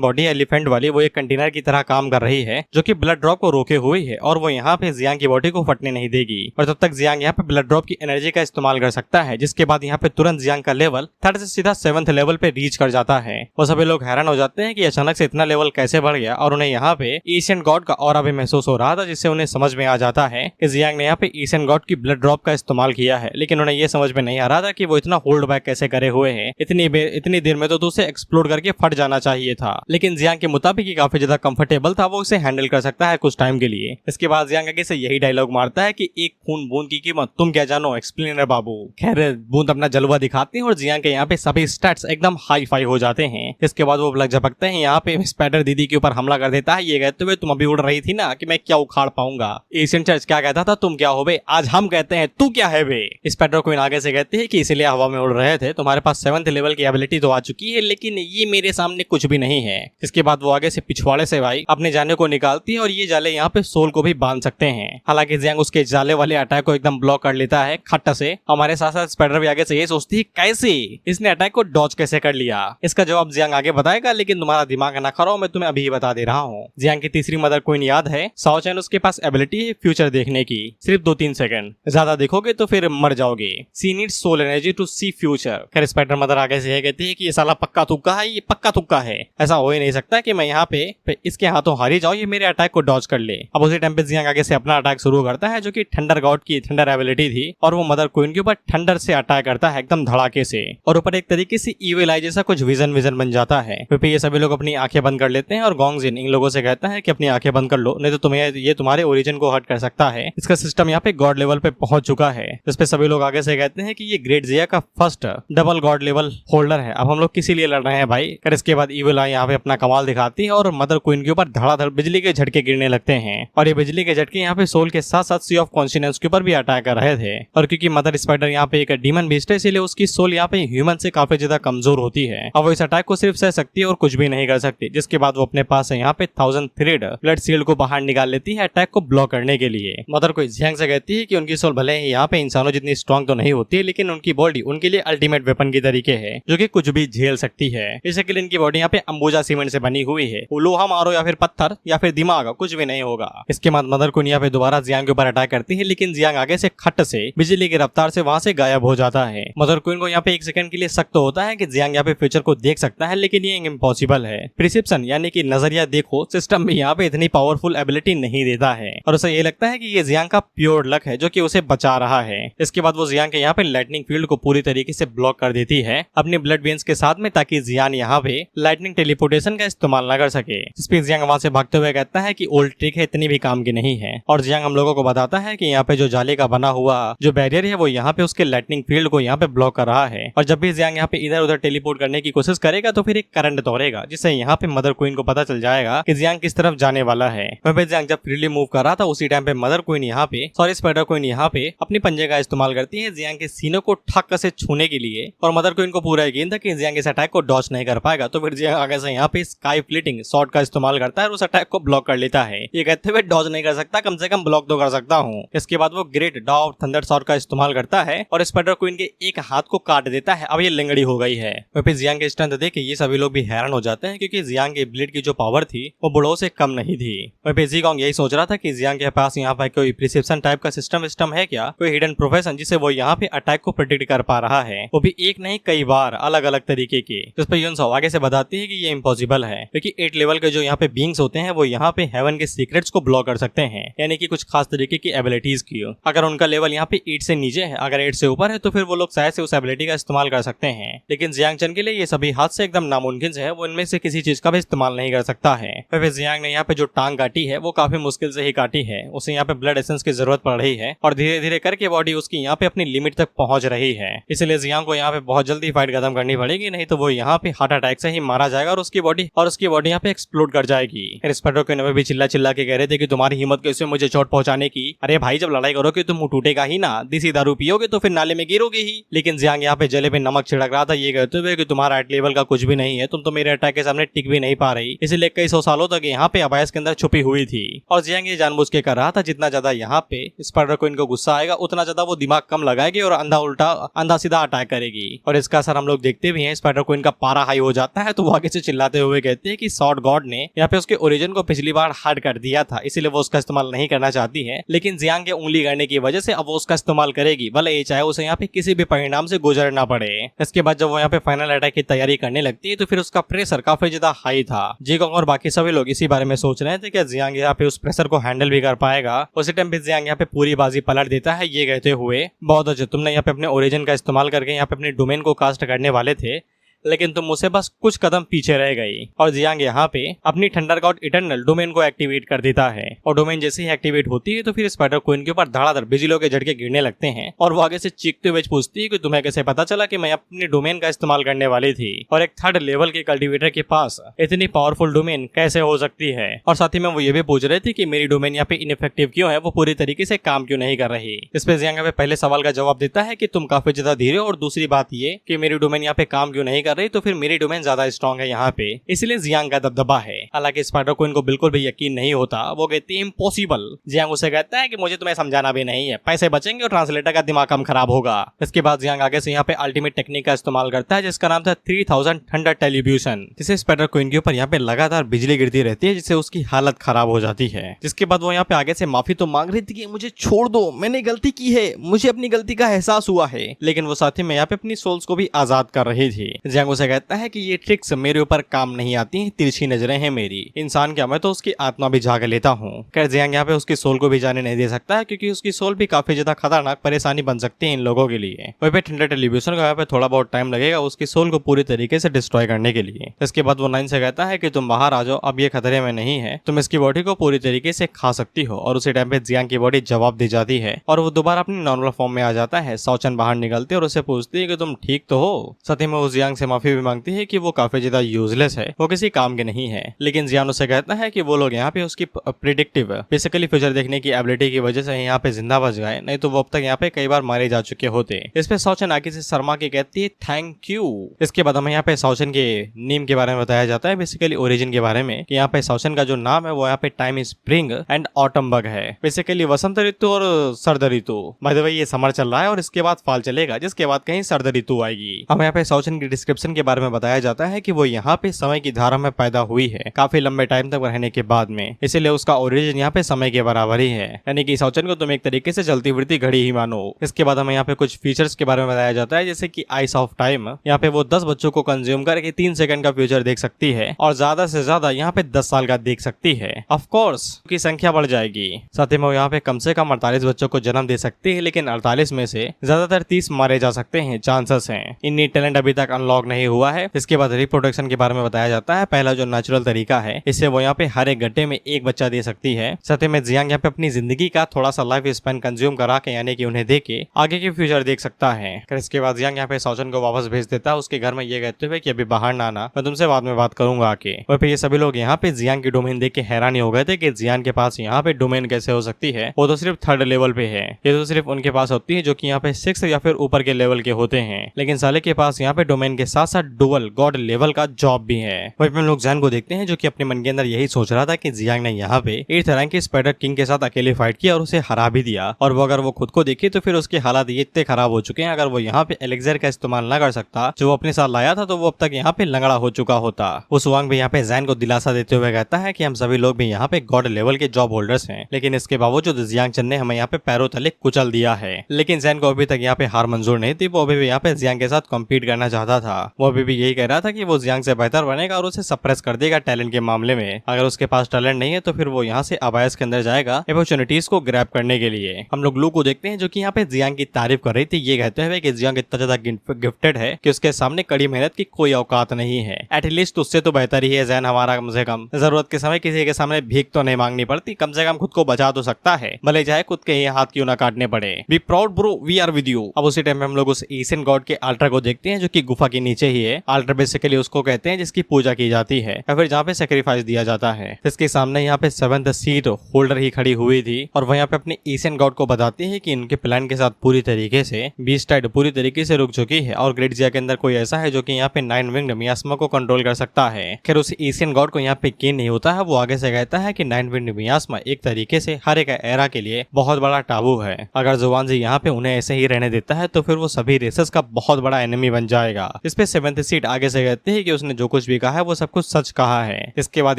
बॉडी है एलिफेंट वाली, वो एक कंटेनर की तरह काम कर रही है जो कि ब्लड ड्रॉप को रोके हुई है और वो यहाँ पे जियांग की बॉडी को फटने नहीं देगी। और तब तक जियांग यहाँ पे ब्लड ड्रॉप की एनर्जी का इस्तेमाल कर सकता है, जिसके बाद यहाँ पे तुरंत जियांग का लेवल थर्ड से सीधा 7th लेवल पे रीच कर जाता है। वो सभी लोग हैरान हो जाते हैं कि अचानक से इतना लेवल कैसे बढ़ गया और उन्हें यहाँ पे एशियन गॉड का ऑरा भी महसूस हो रहा था, जिससे उन्हें समझ में आ जाता है कि जियांग ने यहाँ पे एशियन गॉड की ब्लड ड्रॉप का इस्तेमाल किया है। लेकिन उन्हें ये समझ में नहीं आ रहा था कि वो इतना होल्ड बैक कैसे करे हुए हैं, इतनी देर में तो उसे एक्सप्लोड करके फट जाना चाहिए था। लेकिन जियांग के मुताबिक ही काफी ज्यादा कंफर्टेबल था, वो उसे हैंडल कर सकता है कुछ टाइम के लिए। इसके बाद जियांग आगे से यही डायलॉग मारता है कि एक खून बूंद की कीमत तुम क्या जानो एक्सप्लेनर बाबू। खैर बूंद अपना जलवा दिखाती है और जियांग के यहाँ पे सभी स्टैट्स एकदम हाई फाई हो जाते हैं। इसके बाद वो लग झपकते हैं यहाँ पे स्पाइडर दीदी के ऊपर हमला कर देता है, ये कहते हुए तुम अभी उड़ रही थी ना कि मैं क्या उखाड़ पाऊंगा। एशियन चर्च क्या कहता था, तुम क्या हो बे, आज हम कहते हैं तू क्या है बे। स्पाइडर क्वीन आगे से कहती है कि इसलिए हवा में उड़ रहे थे, तुम्हारे पास 7th लेवल की एबिलिटी तो आ चुकी है, लेकिन ये मेरे सामने कुछ भी नहीं है। इसके बाद वो आगे से पिछवाड़े से भाई अपने जाले को निकालती है और ये जाले यहाँ पे सोल को भी बांध सकते हैं। हालांकि जियांग उसके जाले वाले अटैक को एकदम ब्लॉक कर लेता है खट्टा से। हमारे साथ साथ स्पाइडर भी आगे से ये सोचती है कैसे इसने अटैक को डॉज कैसे कर लिया। इसका जवाब जियांग आगे बताएगा, लेकिन तुम्हारा दिमाग ना खराब, मैं तुम्हें अभी बता दे रहा हूँ। जियांग की तीसरी मदर क्वीन याद है, साओ चैन, उसके पास एबिलिटी है फ्यूचर देखने की, सिर्फ 2-3 सेकंड, ज्यादा देखोगे तो फिर मर जाओगे। She need soul energy to see future. खैर स्पाइडर मदर आगे से कहती है कि ये साला पक्का तुक्का है, ये पक्का तुक्का है, ऐसा हो ही नहीं सकता कि मैं यहाँ पे इसके हाथों हारी जाऊँ, ये मेरे अटैक को डॉज कर ले। अब उसी टाइम पे जियांग आगे से अपना अटैक शुरू करता है जो कि थंडर गॉड की थंडर एबिलिटी थी और वो मदर क्वीन के ऊपर थंडर से अटैक करता है एकदम धड़ाके से और ऊपर एक तरीके से इविल आई जैसा कुछ विजन बन जाता है। फिर ये सभी लोग अपनी आंखें बंद कर लेते हैं और गोंगजिन इन लोगों से कहता है कि अपनी आंखें बंद कर लो, नहीं तो तुम्हें ये तुम्हारे ओरिजिन को हर्ट कर सकता है। इसका सिस्टम यहाँ पे गॉड लेवल पे पहुंच चुका है। इस पे सभी लोग आगे से कहते हैं कि ये ग्रेट जिया का first double God level holder है, अब हम लोग किसी लिए लड़ रहे हैं भाई। फिर इसके बाद इविल आई यहाँ पे अपना कमाल दिखाती है और मदर क्वीन के ऊपर धड़ाधड़ बिजली के झटके गिरने लगते हैं और ये बिजली के झटके यहाँ पे सोल के साथ साथ सी ऑफ कॉन्शियस के ऊपर भी अटैक कर रहे थे। और क्योंकि मदर स्पाइडर यहाँ पे एक डीमन बीस्ट है, इसलिए उसकी सोल यहाँ पे ह्यूमन से काफी ज्यादा कमजोर होती है। अब वो इस अटैक को सिर्फ सह सकती है और कुछ भी नहीं कर सकती, जिसके बाद वो अपने पास यहाँ पे 1000 थ्रेड ब्लड सील्ड को बाहर निकाल लेती है अटैक को ब्लॉक करने के लिए। मदर को जियांग से कहती है कि उनकी सोल भले ही यहाँ पे इंसानों जितनी स्ट्रॉन्ग तो नहीं होती, लेकिन उनकी बॉडी उनके लिए अल्टीमेट वेपन की तरीके है जो कि कुछ भी झेल सकती है। इसी के लिए इनकी बॉडी यहाँ पे अंबुजा सीमेंट से बनी हुई है, लोहा मारो या फिर पत्थर या फिर दिमाग, कुछ भी नहीं होगा। इसके बाद मदर को यहाँ पे दोबारा जियांग के ऊपर अटैक करती है, लेकिन जियांग आगे से खट से बिजली की रफ्तार से वहां से गायब हो जाता है। मदर क्वीन को यहाँ पे 1 सेकंड के लिए शक तो होता है कि जियांग यहाँ पे फ्यूचर को देख सकता है, लेकिन ये इम्पॉसिबल है। प्रिसिप्शन यानी कि नजरिया देखो सिस्टम भी यहाँ पे इतनी पावरफुल एबिलिटी नहीं देता है और उसे ये लगता है कि ये जियांग का प्योर लक है जो कि उसे बचा रहा है। इसके बाद वो जियांग के यहाँ पे लाइटनिंग फील्ड को पूरी तरीके से ब्लॉक कर देती है अपने ब्लड वेन्स के साथ में, ताकि जियांग यहाँ पे लाइटनिंग टेलीपोर्टेशन का इस्तेमाल न कर सके। इस पे जियांग वहां से भागते हुए कहता है कि ओल्ड ट्रिक है, इतनी भी काम की नहीं है। और जियांग हम लोगों को बताता है कि यहाँ पे जो जाले का बना हुआ जो बैरियर है वो यहाँ पे उसके लाइटनिंग फील्ड को यहाँ पे ब्लॉक कर रहा है और जब भी जियांग यहाँ पे इधर उधर टेलीपोर्ट करने की कोशिश करेगा तो फिर एक करंट दौड़ेगा, जिससे यहाँ पे मदर क्वीन को पता चल जाएगा कि जियांग किस तरफ जाने वाला है। वहीं जियांग जब फ्रीली मूव कर रहा था उसी टाइम पे मदर क्वीन यहाँ पे स्पाइडर क्वीन यहाँ पे अपनी पंजे का इस्तेमाल करती है जियांग के सीनों को ठक से छूने के लिए और मदर क्वीन को पूरा यकीन था कि जियांग इस अटैक को डॉज नहीं कर पाएगा, तो फिर जियांग आगे से यहाँ पे स्काई फ्लिटिंग शॉट का इस्तेमाल करता है और उस अटैक को ब्लॉक कर लेता है। ये कहते हुए डॉज नहीं कर सकता, कम से कम ब्लॉक तो कर सकता हूँ। इसके बाद वो ग्रेट डॉ ऑफ थंडर शॉट का इस्तेमाल करता है और स्पाइडर क्वीन के एक हाथ को काट देता है। अब ये लिंगड़ी हो गई है। फिर जियांग के स्ट्रेंथ देख के ये सभी लोग भी हैरान हो जाते हैं, क्योंकि जियांग के ब्लेड की जो पावर थी वो बुढ़ों से कम नहीं थी। वहीं ज़ीगोंग यही सोच रहा था कि जियांग के पास यहाँ पर कोई प्रिसिप्शन टाइप का सिस्टम है क्या, कोई हिडन प्रोफेशन जिसे वो यहाँ पे अटैक को प्रेडिक्ट कर पा रहा है, वो भी एक नहीं कई बार अलग अलग तरीके के। इस पर यूनसो आगे से बताती है कि ये इम्पॉसिबल है, क्योंकि 8 लेवल के जो यहाँ पे बींग्स होते हैं वो यहाँ पे हेवन के सीक्रेट्स को ब्लॉक कर सकते हैं, यानी कि कुछ खास तरीके की एबिलिटीज की। अगर उनका लेवल यहाँ पे 8 से नीचे है, अगर 8 से ऊपर है तो फिर वो लोग शायद से उस एबिलिटी का इस्तेमाल कर सकते हैं, लेकिन जियांग चन के लिए ये सभी हाथ से एकदम नामुमकिन है, वो इनमें से किसी चीज का भी इस्तेमाल नहीं कर सकता है। फिर जियांग ने यहाँ पे जो टांग काटी है वो काफी मुश्किल से ही काटी है, उसे यहाँ पे ब्लड एसेंस की जरूरत पड़ रही है और धीरे धीरे करके बॉडी उसकी यहाँ पे अपनी लिमिट तक पहुंच रही है, इसलिए जियांग को यहाँ पे बहुत जल्दी फाइट खत्म करनी पड़ेगी जाएगी, नहीं तो वो यहाँ पे हार्ट अटैक से ही मारा जाएगा और उसकी बॉडी यहाँ पे एक्सप्लोड कर जाएगी। स्पाइडर क्वीन भी चिल्ला चिल्ला के कह रहे थे कि तुम्हारी हिम्मत कैसे मुझे चोट पहुंचाने की। अरे भाई जब लड़ाई करोगे तो मुंह टूटेगा ही ना, देसी दारू पियोगे तो फिर नाले में गिरोगे ही। लेकिन जियांग यहाँ पे जले पे नमक छिड़क रहा था ये कहते हुए कि तुम्हारा एट लेवल का कुछ भी नहीं है, तुम तो मेरे अटैक के सामने टिक भी नहीं पा रही, इसलिए कई सौ सालों तक यहाँ पे अबायस के अंदर छुपी हुई थी। और जियांग ये जानबूझ के कर रहा था जितना ज्यादा यहाँ पे स्पाइडर क्वीन को गुस्सा आएगा उतना ज्यादा वो दिमाग कम लगाएगी और अंधा सीधा अटैक करेगी। और इसका असर हम लोग देखते भी हैं, स्पाइडर क्वीन का पारा हाई हो जाता है तो वो आगे से चिल्लाते हुए कहते हैं कि सॉर्ड गॉड ने यहाँ पे उसके ओरिजिन को पिछली बार हार्ड कर दिया था, इसीलिए वो उसका इस्तेमाल नहीं करना चाहती है, लेकिन जियांग के उंगली करने की वजह से अब वो उसका इस्तेमाल करेगी, भले ये चाहे उसे यहाँ पे किसी भी परिणाम से गुजरना पड़े। इसके बाद जब वो यहाँ पे फाइनल अटैक की तैयारी करने लगती है तो फिर उसका प्रेशर काफी ज्यादा हाई था। जीगोंग और बाकी सभी लोग इसी बारे में सोच रहे थे कि जियांग यहाँ पे उस प्रेशर को हैंडल भी कर पाएगा। उसी टाइम पे जियांग यहाँ पे पूरी बाजी पलट देता है ये कहते हुए, बहुत अच्छे, तुमने यहाँ पे अपने ओरिजिन का इस्तेमाल करके यहाँ पे अपने डोमेन को कास्ट करने वाले थे, लेकिन तुम मुझसे बस कुछ कदम पीछे रह गई। और जियांग यहाँ पे अपनी थंडर गॉड इटर्नल डोमेन को एक्टिवेट कर देता है और डोमेन जैसे ही एक्टिवेट होती है तो फिर स्पाइडर क्वीन के ऊपर धड़ाधड़ बिजलियों के झटके गिरने लगते हैं और वो आगे से चीखते हुए पूछती है कि तुम्हें कैसे पता चला कि मैं अपने डोमेन का इस्तेमाल करने वाली थी और एक थर्ड लेवल के कल्टिवेटर के पास इतनी पावरफुल डोमेन कैसे हो सकती है। और साथ ही में वो ये भी पूछ रहे थे कि मेरी डोमेन यहाँ पे इनइफेक्टिव क्यों है, वो पूरी तरीके से काम क्यों नहीं कर रही। इस पे जियांग पे पहले सवाल का जवाब देता है कि तुम काफी ज्यादा धीरे हो और दूसरी बात ये कि मेरी डोमेन यहाँ पे काम क्यों नहीं कर रही, तो फिर मेरी डोमेन ज्यादा स्ट्रॉन्ग है यहाँ पे, इसलिए जियांग का दबदबा है। हालांकि स्पाइडर क्वीन को बिल्कुल भी यकीन नहीं होता, वो कहती है इम्पॉसिबल। जियांग उसे कहता है कि मुझे तुम्हें समझाना भी नहीं है, पैसे बचेंगे और ट्रांसलेटर का दिमाग कम खराब होगा। इसके बाद जियांग आगे से यहाँ पे अल्टीमेट टेक्निक का इस्तेमाल करता है जिसका नाम था 3000 थंडर टेलीब्यूशन, जिसे स्पाइडर क्वीन के ऊपर यहाँ पे लगातार बिजली गिरती रहती है जिससे उसकी हालत खराब हो जाती है। जिसके बाद वो यहाँ पे आगे से माफी तो मांग रही थी कि मुझे छोड़ दो, मैंने गलती की है, मुझे अपनी गलती का एहसास हुआ है, लेकिन वो साथ ही में यहाँ पे अपनी सोल्स को भी आजाद कर रही थी। जियांग उसे कहता है कि ये ट्रिक्स मेरे ऊपर काम नहीं आती हैं, तिरछी नजरें हैं मेरी, इंसान क्या मैं तो उसकी आत्मा भी जाग लेता हूँ। खैर जियांग यहाँ पे उसकी सोल को भी जाने नहीं दे सकता है क्योंकि उसकी सोल भी काफी ज्यादा खतरनाक परेशानी बन सकती है इन लोगों के लिए। वहीं पे थंडर टेलीविजन को यहाँ पे थोड़ा बहुत टाइम लगेगा उसकी सोल को पूरी तरीके से डिस्ट्रॉय करने के लिए। इसके बाद वो नाइन से कहता है कि तुम बाहर आ जाओ, अब ये खतरे में नहीं है, तुम इसकी बॉडी को पूरी तरीके से खा सकती हो। और उसी टाइम पे जियांग की बॉडी जवाब दे जाती है और वो दोबारा अपनी नॉर्मल फॉर्म में आ जाता है। सौचन बाहर निकलती है और उसे पूछती है कि तुम ठीक तो हो। साथ ही में वो जियांग से माफी भी मांगती है कि वो काफी ज्यादा यूजलेस है, वो किसी काम के नहीं है। लेकिन जियान उसे कहता है कि वो लोग यहाँ पे उसकी प्रिडिक्टिव बेसिकली फ्यूचर देखने की एबिलिटी की वजह से यहाँ पे जिंदा बच गए, नहीं तो वो अब तक यहाँ पे कई बार मारे जा चुके होते। इस पे सौचन आगे से शर्मा के कहती है थैंक यू। इसके बाद हमें यहाँ पे सौचन के नेम के बारे में बताया जाता है, बेसिकली ओरिजिन के बारे में, कि यहाँ पे सौचन का जो नाम है वो यहाँ पे time spring and autumn bug है, बेसिकली वसंत ऋतु और सर्द ऋतु। बाय द वे ये समर चल रहा है और इसके बाद फाल चलेगा जिसके बाद कहीं सर्द ऋतु आएगी। हमें यहाँ पे सौचन की डिस्क्रिप्शन के बारे में बताया जाता है कि वो यहाँ पे समय की धारा में पैदा हुई है काफी लंबे टाइम तक रहने के बाद में, इसीलिए उसका ओरिजिन यहाँ पे समय के बराबर ही है, यानी कि सौचन को तुम एक तरीके से चलती फिरती घड़ी ही मानो। इसके बाद हमें यहाँ पे कुछ फीचर्स के बारे में बताया जाता है जैसे कि आइस ऑफ टाइम, यहाँ पे वो 10 बच्चों को कंज्यूम करके 3 सेकंड का फ्यूचर देख सकती है और ज्यादा से ज्यादा यहाँ पे 10 साल का देख सकती है। ऑफ कोर्स की संख्या बढ़ जाएगी। साथ ही में यहाँ पे कम से कम 48 बच्चों को जन्म दे सकती है, लेकिन 48 में से ज्यादातर 30 मारे जा सकते हैं, चांसेस हैं। इननी टैलेंट अभी तक अनलॉक नहीं हुआ है। इसके बाद रिप्रोडक्शन के बारे में बताया जाता है, पहला जो नेचुरल तरीका है इससे वो यहाँ पे हर एक घंटे में एक बच्चा दे सकती है। साथ ही में जियांग यहाँ पे अपनी जिंदगी का थोड़ा सा लाइफ स्पेन कंज्यूम करा के यानी कि उन्हें दे के आगे के फ्यूचर देख सकता है। फिर इसके बाद जियांग यहाँ पे सौचन को वापस भेज देता है उसके घर में ये कहते हुए कि अभी बाहर ना आना, मैं तुमसे बाद में बात करूंगा आके। वहीं पे ये सभी लोग यहाँ पे जियांग की डोमेन देख के हैरान हो गए थे कि जियांग के पास यहाँ पे डोमेन कैसे हो सकती है, वो तो सिर्फ थर्ड लेवल पे है, ये तो सिर्फ उनके पास होती है जो कि यहाँ पे 6 या फिर ऊपर के लेवल के होते हैं, लेकिन साले के पास यहाँ पे डोमेन के साथ साथ डुअल गॉड लेवल का जॉब भी है। वहीं पे लोग जैन को देखते हैं जो कि अपने मन के अंदर यही सोच रहा था कि जियांग ने यहाँ पे 8th रैंक के स्पाइडर किंग के साथ अकेले फाइट किया और उसे हरा भी दिया, और वो अगर वो खुद को देखे तो फिर उसके हालात ये इतने खराब हो चुके हैं, अगर वो यहाँ पे एलेक्सर का इस्तेमाल न कर सकता जो वो अपने साथ लाया था तो वो अब तक यहाँ पे लंगड़ा हो चुका होता। उस वांग भी यहाँ पे जैन को दिलासा देते हुए कहता है कि हम सभी लोग भी यहाँ पे गॉड लेवल के जॉब होल्डर्स हैं, लेकिन इसके बावजूद जियांग चंद ने हमें यहाँ पे पैरों तले कुचल दिया है। लेकिन जैन को अभी तक यहाँ पे हार मंजूर नहीं थी, वो अभी भी यहाँ पे जियांग के साथ कम्पीट करना चाहता था। वो अभी भी यही कह रहा था कि वो जियांग से बेहतर बनेगा और उसे सप्रेस कर देगा टैलेंट के मामले में। अगर उसके पास टैलेंट नहीं है तो फिर वो यहाँ से अबायस के अंदर जाएगा अपॉर्चुनिटीज को ग्रैब करने के लिए। हम लोग लू को देखते हैं जो कि यहाँ पे जियांग की तारीफ कर रही थी, ये कहते हुए कि जियांग इतना ज्यादा गिफ्टेड है कि उसके सामने कड़ी मेहनत की कोई औकात नहीं है। एटलीस्ट उससे तो बेहतर ही है जैन हमारा, कम से कम जरूरत के समय किसी के सामने भीख तो नहीं मांगनी पड़ती, कम से कम खुद को बचा तो सकता है, भले चाहे खुद के ही हाथ क्यों ना काटने पड़े। Be proud bro, we are with you. अब उसी टाइम में हम लोग उस एशियन गॉड के अल्ट्रा को देखते हैं जो कि गुफा के नीचे ही है। आल्टर बेसिकली उसको कहते हैं जिसकी पूजा की जाती है या फिर जहाँ पे सेक्रीफाइस दिया जाता है। इसके सामने यहाँ पे 7th सीट होल्डर ही खड़ी हुई थी और वह यहाँ पे अपने एशियन गॉड को बताती है कि इनके प्लान के साथ पूरी तरीके से बीस्ट टाइड पूरी तरीके से रुक चुकी है और ग्रेट जिया के अंदर कोई ऐसा है जो कि यहाँ पे 9 विंग्ड मियास्मा को कंट्रोल कर सकता है। खैर उस एशियन गॉड को यहाँ पे यकीन नहीं होता है। वो आगे से कहता है कि 9 विंग्ड मियास्मा एक तरीके से हर एक एरा के लिए बहुत बड़ा टाबू है। अगर जुवानजी यहाँ पे उन्हें ऐसे ही रहने देता है तो फिर वो सभी रेसेस का बहुत बड़ा एनिमी बन जाएगा। इस पे 7th सीट आगे से कहते हैं कि उसने जो कुछ भी कहा है वो सब कुछ सच कहा है। इसके बाद